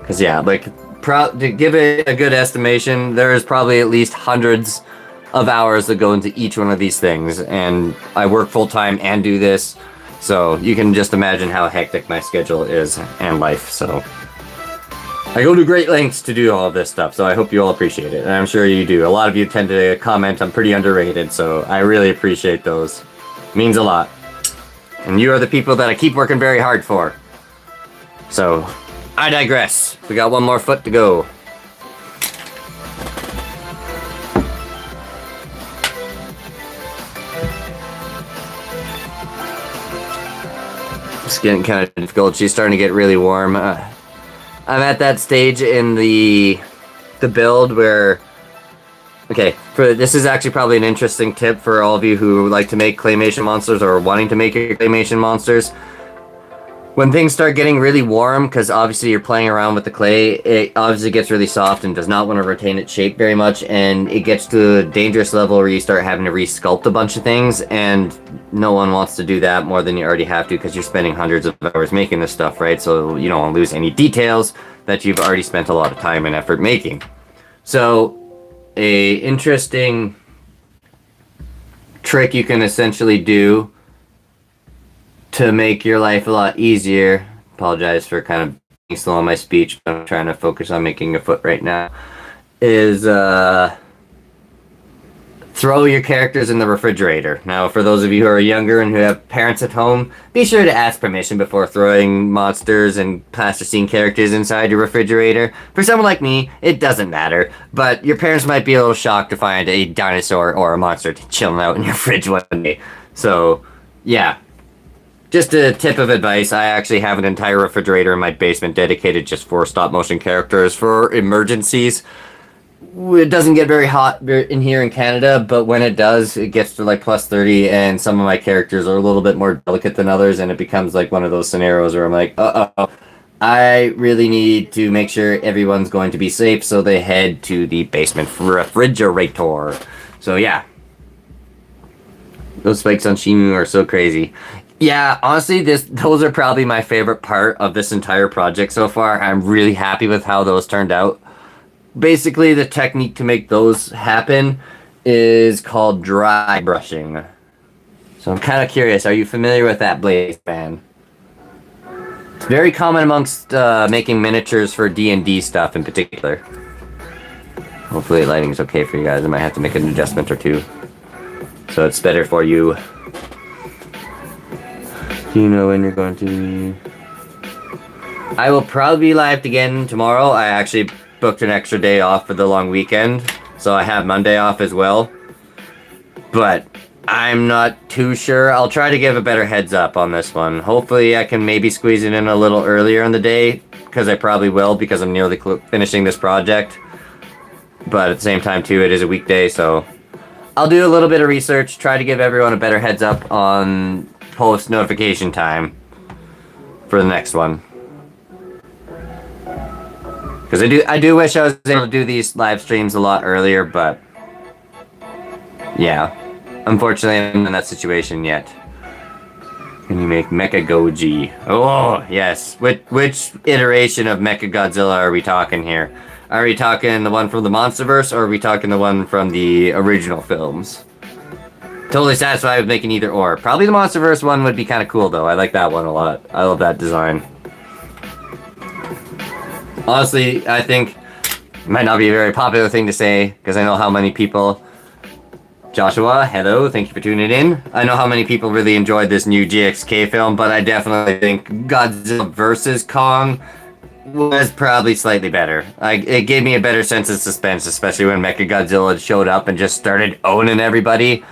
Because yeah, like, to give it a good estimation, there is probably at least hundreds of hours that go into each one of these things, and I work full-time and do this, so you can just imagine how hectic my schedule is and life. So I go to great lengths to do all of this stuff, so I hope you all appreciate it, and I'm sure you do. A lot of you tend to comment I'm pretty underrated, so I really appreciate those. It means a lot. And you are the people that I keep working very hard for. So, I digress. We got one more foot to go. It's getting kind of difficult. She's starting to get really warm. I'm at that stage in the build where... Okay, this is actually probably an interesting tip for all of you who like to make claymation monsters or wanting to make your claymation monsters. When things start getting really warm, because obviously you're playing around with the clay, it obviously gets really soft and does not want to retain its shape very much, and it gets to a dangerous level where you start having to re-sculpt a bunch of things, and no one wants to do that more than you already have to because you're spending hundreds of hours making this stuff, right? So you don't want to lose any details that you've already spent a lot of time and effort making. So a interesting trick you can essentially do to make your life a lot easier. Apologize for kind of being slow on my speech, but I'm trying to focus on making a foot right now. Is throw your characters in the refrigerator. Now, for those of you who are younger and who have parents at home, be sure to ask permission before throwing monsters and plasticine characters inside your refrigerator. For someone like me, it doesn't matter, but your parents might be a little shocked to find a dinosaur or a monster chilling out in your fridge one day. So, yeah. Just a tip of advice, I actually have an entire refrigerator in my basement dedicated just for stop-motion characters for emergencies. It doesn't get very hot in here in Canada, but when it does, it gets to like plus 30, and some of my characters are a little bit more delicate than others, and it becomes like one of those scenarios where I'm like, uh-oh, I really need to make sure everyone's going to be safe, so they head to the basement refrigerator. So yeah. Those spikes on Shimo are so crazy. Yeah, honestly, those are probably my favorite part of this entire project so far. I'm really happy with how those turned out. Basically, the technique to make those happen is called dry brushing. So I'm kind of curious, are you familiar with that, Blaze fan? It's very common amongst making miniatures for D&D stuff in particular. Hopefully lighting's okay for you guys. I might have to make an adjustment or two, so it's better for you. Do you know when you're going to... I will probably be live again tomorrow. I actually booked an extra day off for the long weekend, so I have Monday off as well. But I'm not too sure. I'll try to give a better heads up on this one. Hopefully I can maybe squeeze it in a little earlier in the day, because I probably will, because I'm nearly finishing this project. But at the same time too, it is a weekday, so I'll do a little bit of research, try to give everyone a better heads up on post notification time for the next one. Because I do wish I was able to do these live streams a lot earlier, but yeah, unfortunately I'm in that situation yet. Can you make Mecha Goji? Oh yes. Which iteration of Mecha Godzilla are we talking here? Are we talking the one from the monsterverse, or are we talking the one from the original films? Totally satisfied with making either or. Probably the monsterverse one would be kind of cool though. I like that one a lot. I love that design. Honestly, I think it might not be a very popular thing to say, because I know how many people... Joshua, hello, thank you for tuning in. I know how many people really enjoyed this new GXK film, but I definitely think Godzilla vs. Kong was probably slightly better. It gave me a better sense of suspense, especially when Mechagodzilla showed up and just started owning everybody.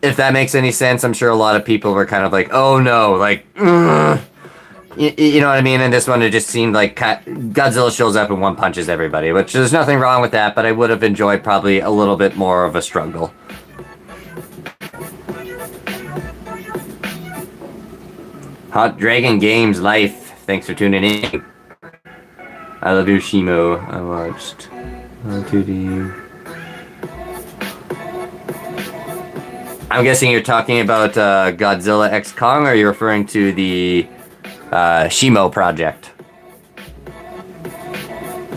If that makes any sense, I'm sure a lot of people were kind of like, oh no, like, ugh. You know what I mean? And this one, it just seemed like Godzilla shows up and one punches everybody, which there's nothing wrong with that, but I would have enjoyed probably a little bit more of a struggle. Hot Dragon Games Life, thanks for tuning in. I love you, Shimo. I watched 2D. I'm guessing you're talking about Godzilla X Kong, or are you referring to the Shimo project?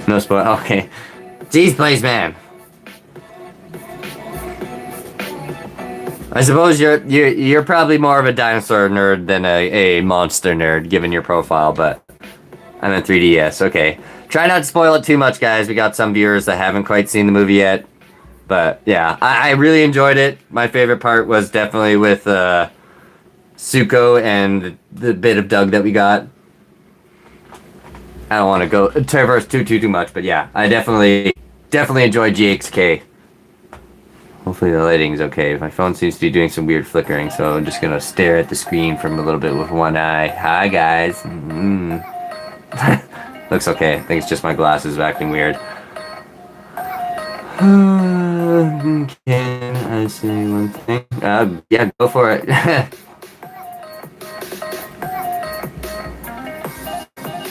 No spoil. Okay. Jeez, Blaze Man. I suppose you're probably more of a dinosaur nerd than a monster nerd, given your profile, but I'm in 3DS. Okay. Try not to spoil it too much, guys. We got some viewers that haven't quite seen the movie yet. But yeah, I really enjoyed it. My favorite part was definitely with Suko and the bit of Doug that we got. I don't want to go traverse too much, but yeah, I definitely enjoyed GXK. Hopefully the lighting's okay. My phone seems to be doing some weird flickering, so I'm just gonna stare at the screen from a little bit with one eye. Hi guys. Looks okay. I think it's just my glasses acting weird. Can I say one thing? Yeah, go for it.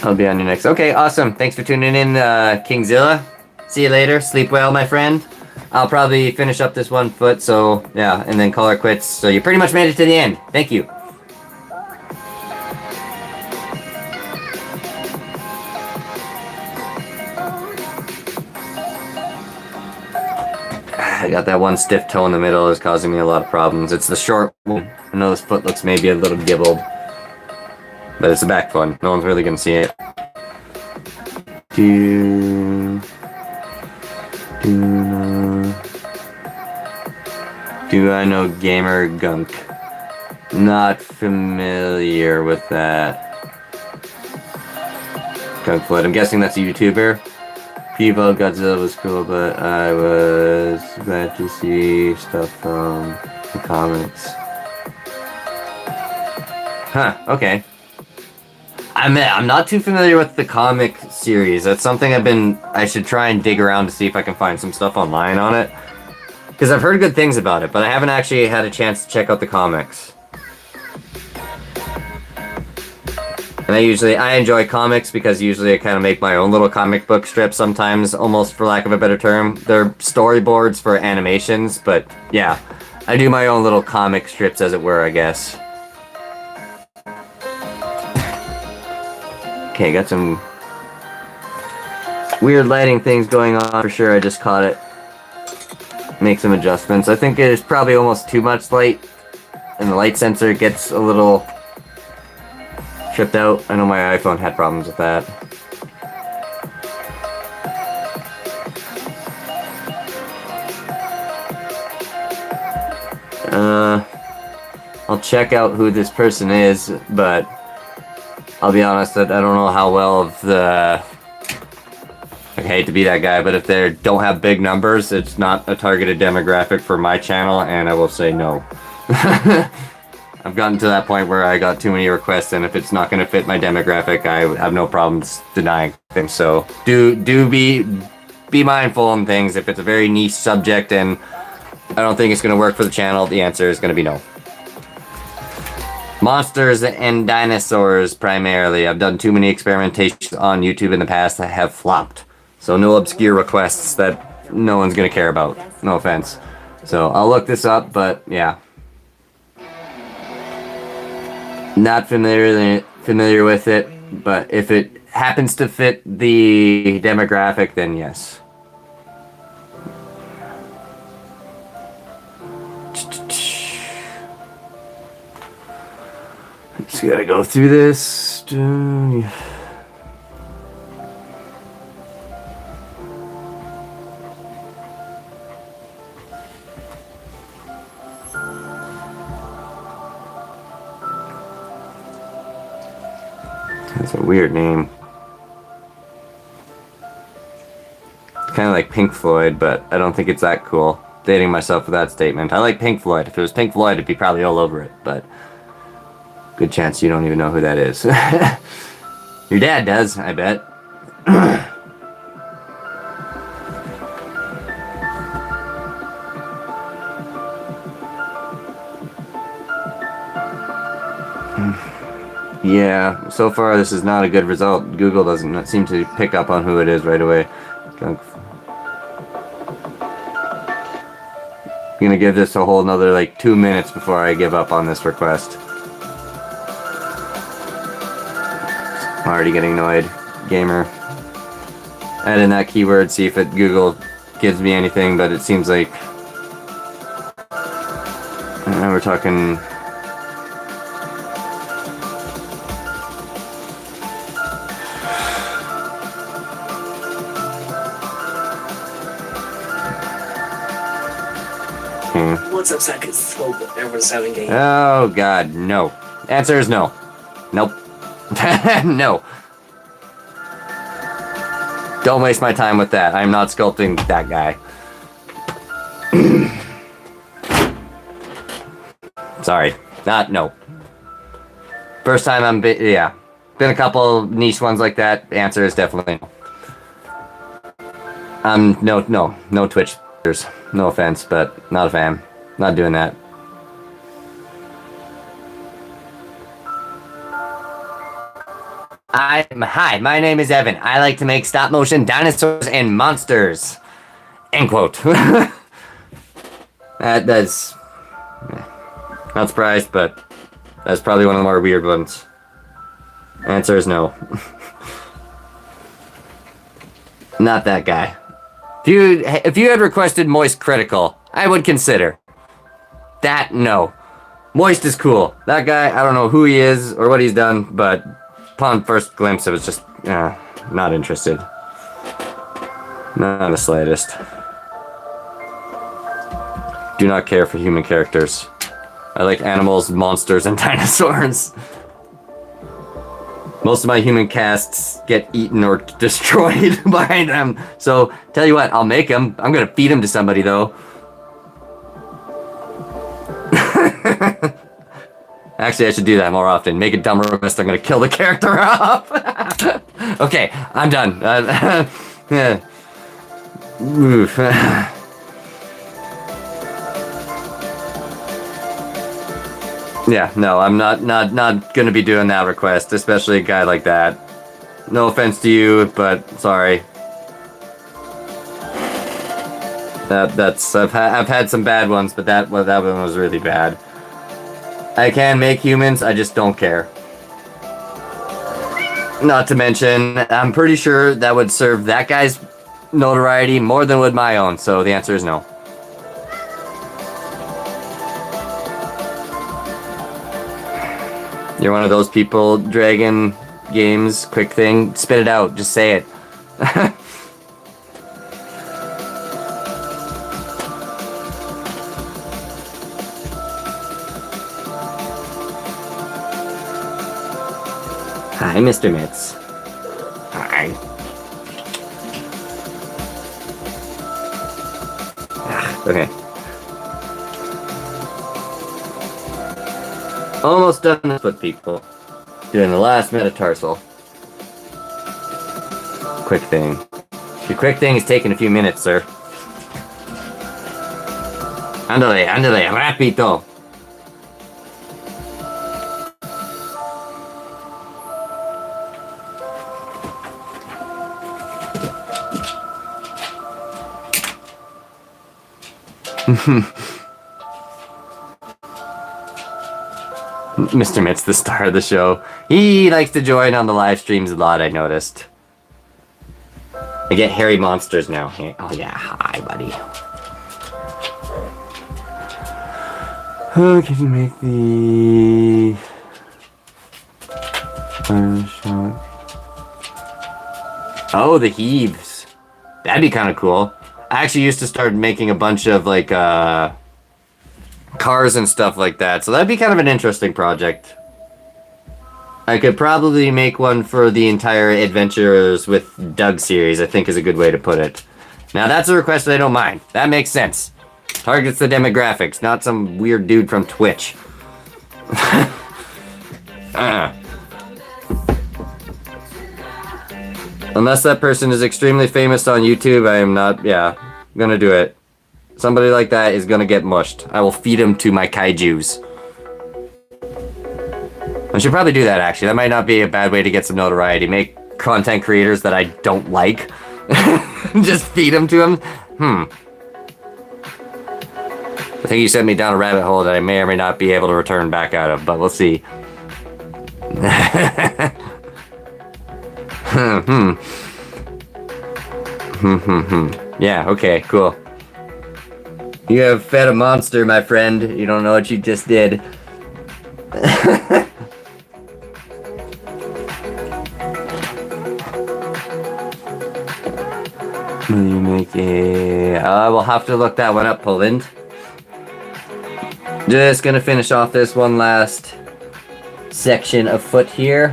I'll be on your next. Okay, awesome. Thanks for tuning in, Kingzilla. See you later. Sleep well, my friend. I'll probably finish up this 1 foot, so yeah, and then call her quits. So you pretty much made it to the end. Thank you. I got that one stiff toe in the middle is causing me a lot of problems. It's the short one. I know this foot looks maybe a little gibbled, but it's the back one. No one's really gonna see it. Do I know Gamer Gunk? Not familiar with that. Gunk Floyd. I'm guessing that's a YouTuber. Pivo Godzilla was cool, but I was glad to see stuff from the comics. Huh, okay. I'm not too familiar with the comic series. That's something I should try and dig around to see if I can find some stuff online on it. Because I've heard good things about it, but I haven't actually had a chance to check out the comics. And I enjoy comics because usually I kind of make my own little comic book strips sometimes, almost for lack of a better term. They're storyboards for animations, but yeah, I do my own little comic strips, as it were, I guess. Okay, got some weird lighting things going on for sure. I just caught it. Make some adjustments. I think it is probably almost too much light, and the light sensor gets a little tripped out. I know my iPhone had problems with that. I'll check out who this person is, but I'll be honest that I don't know how well of the... I hate to be that guy, but if they don't have big numbers, it's not a targeted demographic for my channel, and I will say no. I've gotten to that point where I got too many requests, and if it's not going to fit my demographic, I have no problems denying things. So do be mindful on things. If it's a very niche subject and I don't think it's going to work for the channel, the answer is going to be no. Monsters and dinosaurs primarily. I've done too many experimentations on YouTube in the past that have flopped. So no obscure requests that no one's going to care about. No offense. So I'll look this up, but yeah. Not familiar with it, but if it happens to fit the demographic, then yes. Just gotta go through this. That's a weird name. It's kind of like Pink Floyd, but I don't think it's that cool. Dating myself with that statement. I like Pink Floyd. If it was Pink Floyd, it'd be probably all over it, but good chance you don't even know who that is. Your dad does, I bet. Yeah, so far this is not a good result. Google doesn't seem to pick up on who it is right away. I'm gonna give this a whole another like 2 minutes before I give up on this request. I'm already getting annoyed. Gamer. Add in that keyword, see if Google gives me anything, but it seems like we're talking. What's up, Zach? It's slow, but everyone's having game. Oh god, no. Answer is no. Nope. No. Don't waste my time with that. I'm not sculpting that guy. Sorry. No. First time yeah. Been a couple niche ones like that. The answer is definitely no. No Twitch. No offense, but not a fan. Not doing that. Hi, my name is Evan. I like to make stop motion dinosaurs and monsters. End quote. That's not surprised, but that's probably one of the more weird ones. Answer is no. Not that guy. If you had requested Moist Critical, I would consider. That, no. Moist is cool. That guy, I don't know who he is or what he's done, but upon first glimpse, it was just, not interested. Not the slightest. Do not care for human characters. I like animals, monsters, and dinosaurs. Most of my human casts get eaten or destroyed by them. So, tell you what, I'll make them. I'm gonna feed them to somebody, though. Actually, I should do that more often. Make a dumb request, I'm gonna kill the character off. Okay, I'm done. Yeah, no, I'm not gonna be doing that request, especially a guy like that. No offense to you, but sorry. I've had some bad ones, but that one was really bad. I can make humans, I just don't care. Not to mention, I'm pretty sure that would serve that guy's notoriety more than would my own, so the answer is no. You're one of those people, Dragon Games, quick thing, spit it out, just say it. Hi, Mr. Mitz. Hi. Okay. Almost done this with people. Doing the last metatarsal. Quick thing. The quick thing is taking a few minutes, sir. Ándale, rápido. Mr. Mitt's the star of the show. He likes to join on the live streams a lot, I noticed. I get hairy monsters now. Oh yeah, hi buddy. Oh, can you make the... Oh, the heaves. That'd be kind of cool. I actually used to start making a bunch of like cars and stuff like that, so that'd be kind of an interesting project. I could probably make one for the entire Adventures with Doug series, I think is a good way to put it. Now that's a request that I don't mind. That makes sense. Targets the demographics, not some weird dude from Twitch. Unless that person is extremely famous on YouTube, I am not, gonna do it. Somebody like that is gonna get mushed. I will feed him to my kaijus. I should probably do that, actually. That might not be a bad way to get some notoriety. Make content creators that I don't like. Just feed them to them. I think you sent me down a rabbit hole that I may or may not be able to return back out of, but we'll see. Yeah, okay, cool. You have fed a monster, my friend. You don't know what you just did. Will you make a... we'll have to look that one up, Poland. Just gonna finish off this one last section of foot here.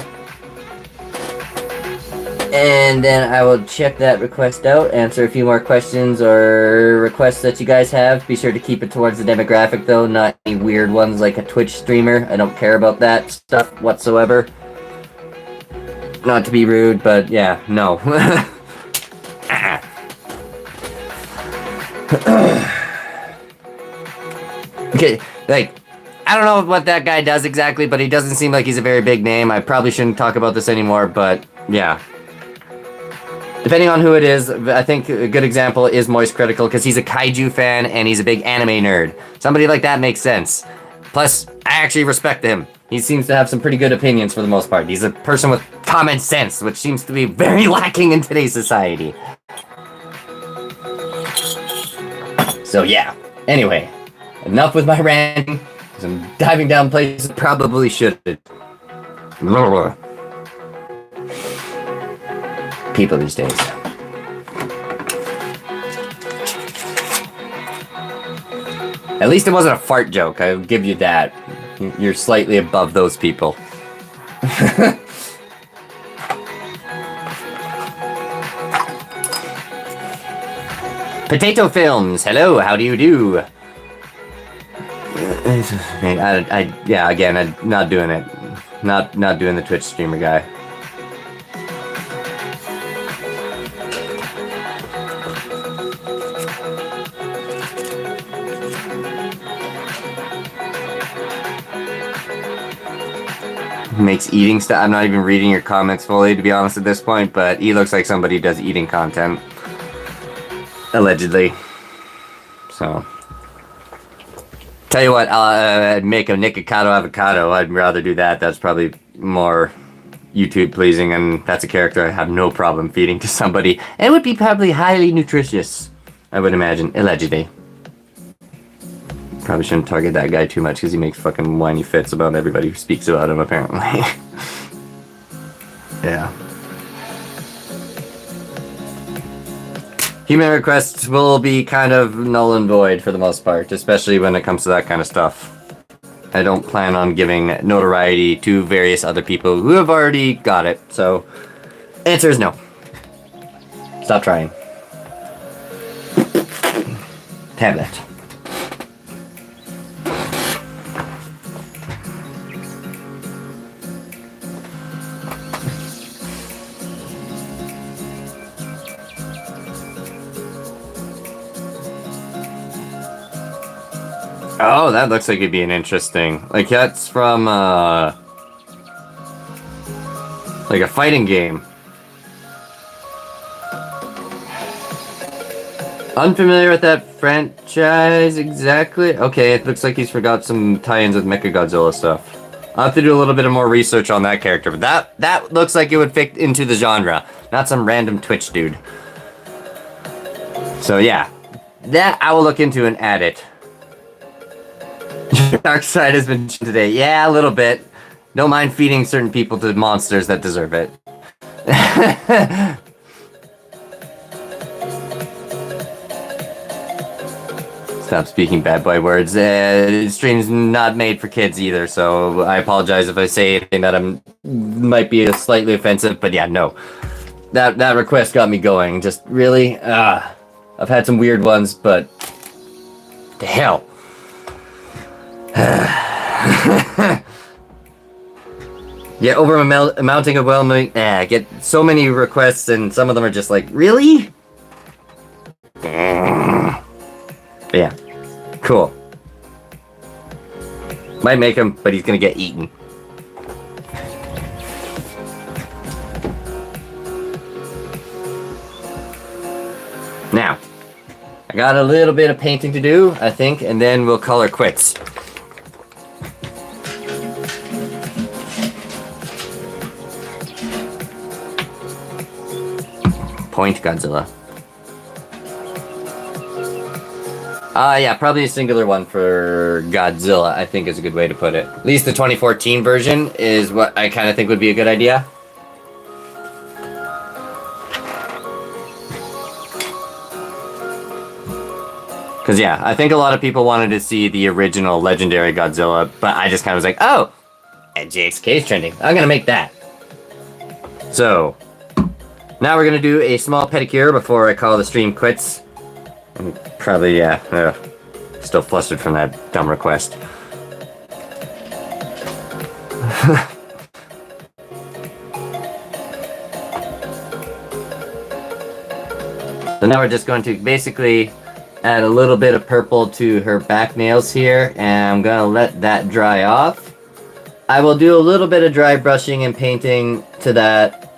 And then I will check that request out, answer a few more questions or requests that you guys have. Be sure to keep it towards the demographic though, not any weird ones like a Twitch streamer. I don't care about that stuff whatsoever. Not to be rude, but yeah, no. Okay, like, I don't know what that guy does exactly, but he doesn't seem like he's a very big name. I probably shouldn't talk about this anymore, but yeah. Depending on who it is, I think a good example is Moist Critical, because he's a Kaiju fan and he's a big anime nerd. Somebody like that makes sense. Plus, I actually respect him. He seems to have some pretty good opinions for the most part. He's a person with common sense, which seems to be very lacking in today's society. So yeah, anyway, enough with my ranting, because I'm diving down places I probably shouldn't. People these days. At least it wasn't a fart joke, I'll give you that. You're slightly above those people. Potato Films, hello, how do you do? Yeah, again, I'm not doing it. Not doing the Twitch streamer guy. Makes eating stuff. I'm not even reading your comments fully, to be honest, at this point, but he looks like somebody who does eating content. Allegedly. So. Tell you what, I'd make a Nikocado avocado. I'd rather do that. That's probably more YouTube pleasing, and that's a character I have no problem feeding to somebody. And it would be probably highly nutritious, I would imagine. Allegedly. Probably shouldn't target that guy too much because he makes fucking whiny fits about everybody who speaks about him, apparently. Yeah. Human requests will be kind of null and void for the most part, especially when it comes to that kind of stuff. I don't plan on giving notoriety to various other people who have already got it, so answer is no. Stop trying. Tablet. Oh, that looks like it'd be an interesting. Like, that's from, like a fighting game. Unfamiliar with that franchise exactly? Okay, it looks like he's forgot some tie-ins with Mechagodzilla stuff. I'll have to do a little bit of more research on that character, but that looks like it would fit into the genre, not some random Twitch dude. So yeah, that I will look into and add it. Dark side has been today. Yeah, a little bit. Don't mind feeding certain people to monsters that deserve it. Stop speaking bad boy words. Stream's not made for kids either, so I apologize if I say anything that might be slightly offensive, but yeah, no. That request got me going. Just really, I've had some weird ones, but the hell. Yeah, over amounting of get so many requests and some of them are just like, really? Yeah, cool. Might make him, but he's gonna get eaten. Now, I got a little bit of painting to do, I think, and then we'll call her quits. Point Godzilla. Yeah, probably a singular one for Godzilla, I think is a good way to put it. At least the 2014 version is what I kind of think would be a good idea. Because, yeah, I think a lot of people wanted to see the original legendary Godzilla, but I just kind of was like, oh, GXK is trending. I'm going to make that. So, now we're going to do a small pedicure before I call the stream quits. And probably, yeah, still flustered from that dumb request. So now we're just going to basically add a little bit of purple to her back nails here, and I'm going to let that dry off. I will do a little bit of dry brushing and painting to that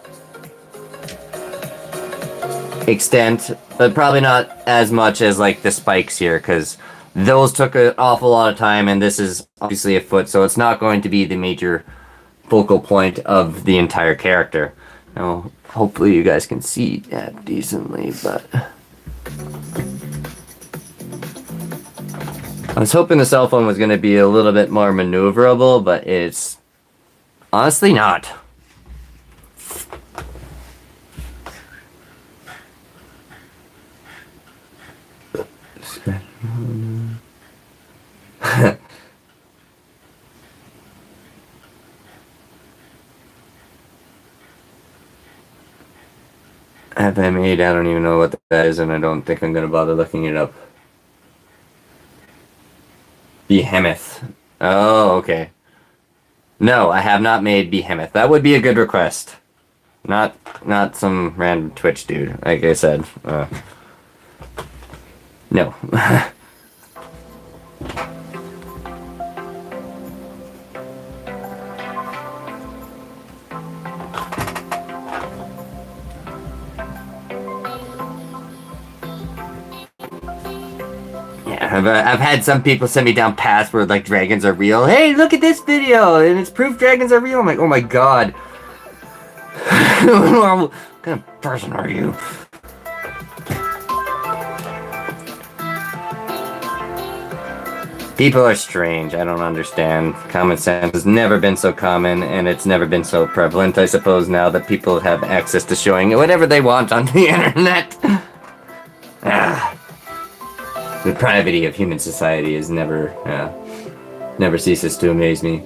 extent, but probably not as much as like the spikes here, because those took an awful lot of time, and this is obviously a foot, so it's not going to be the major focal point of the entire character. Now, hopefully you guys can see that decently, but I was hoping the cell phone was going to be a little bit more maneuverable, but it's honestly not. FMA, I don't even know what that is, and I don't think I'm going to bother looking it up. Behemoth. Oh, okay. No, I have not made Behemoth. That would be a good request. Not some random Twitch dude, like I said. No. I've had some people send me down paths where like dragons are real. Hey, look at this video, and it's proof dragons are real. I'm like, oh my god. What kind of person are you? People are strange. I don't understand. Common sense has never been so common, and it's never been so prevalent. I suppose now that people have access to showing whatever they want on the internet. The depravity of human society is never ceases to amaze me.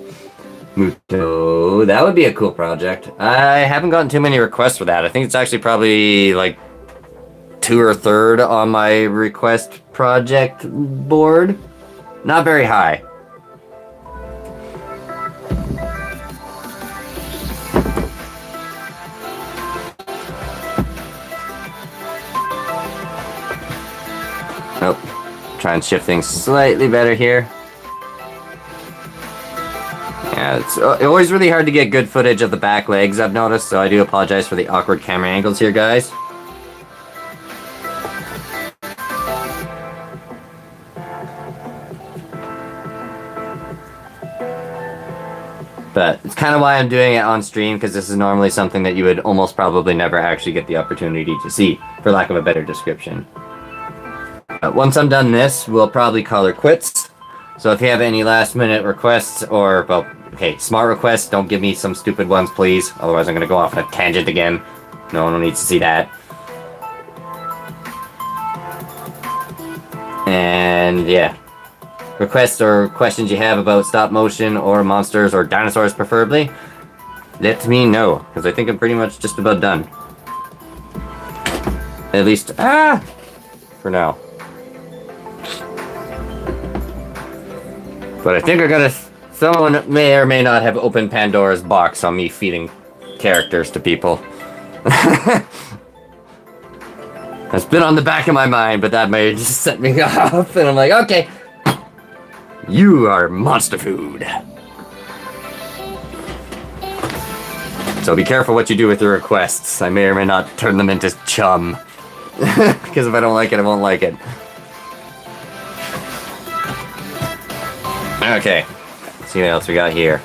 Muto, that would be a cool project. I haven't gotten too many requests for that. I think it's actually probably like 2 or 3rd on my request project board. Not very high. Nope. Try and shift things slightly better here. Yeah, it's always really hard to get good footage of the back legs, I've noticed, so I do apologize for the awkward camera angles here, guys. But it's kind of why I'm doing it on stream, because this is normally something that you would almost probably never actually get the opportunity to see, for lack of a better description. Once I'm done this, we'll probably call her quits. So if you have any last minute requests, or, well, okay, smart requests, don't give me some stupid ones, please. Otherwise I'm going to go off on a tangent again. No one needs to see that. And, yeah. Requests or questions you have about stop motion or monsters or dinosaurs preferably, let me know, because I think I'm pretty much just about done. At least, for now. But I think someone may or may not have opened Pandora's box on me feeding characters to people. That's been on the back of my mind, but that may just set me off, and I'm like, okay. You are monster food. So be careful what you do with your requests. I may or may not turn them into chum. Because if I don't like it, I won't like it. Okay. Let's see what else we got here.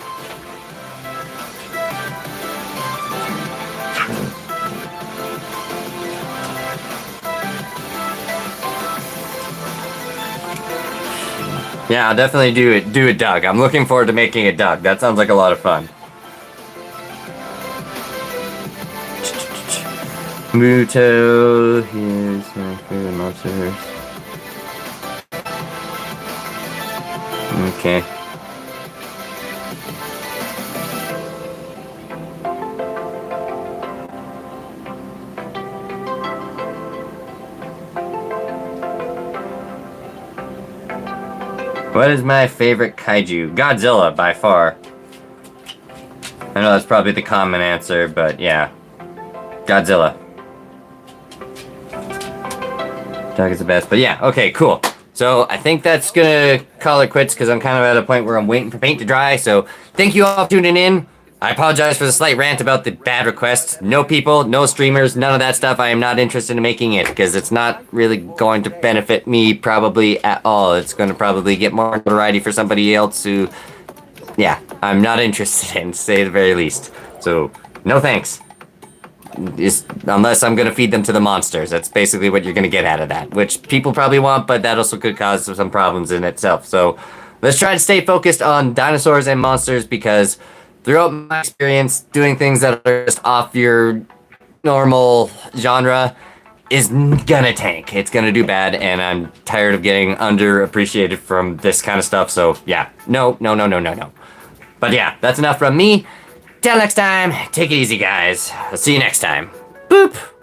Yeah, I'll definitely do a Doug. I'm looking forward to making a Doug. That sounds like a lot of fun. Muto, here's my favorite monsters. Okay. What is my favorite kaiju? Godzilla, by far. I know that's probably the common answer, but yeah. Godzilla. Dog is the best, but yeah, okay, cool. So I think that's gonna call it quits because I'm kind of at a point where I'm waiting for paint to dry, so thank you all for tuning in. I apologize for the slight rant about the bad requests. No people, no streamers, none of that stuff. I am not interested in making it because it's not really going to benefit me probably at all. It's going to probably get more notoriety for somebody else who, yeah, I'm not interested in, to say the very least. So, no thanks. Unless I'm going to feed them to the monsters. That's basically what you're going to get out of that, which people probably want, but that also could cause some problems in itself. So, let's try to stay focused on dinosaurs and monsters because throughout my experience, doing things that are just off your normal genre is gonna tank. It's gonna do bad, and I'm tired of getting underappreciated from this kind of stuff, so yeah. No. But yeah, that's enough from me. Till next time, take it easy, guys. I'll see you next time. Boop!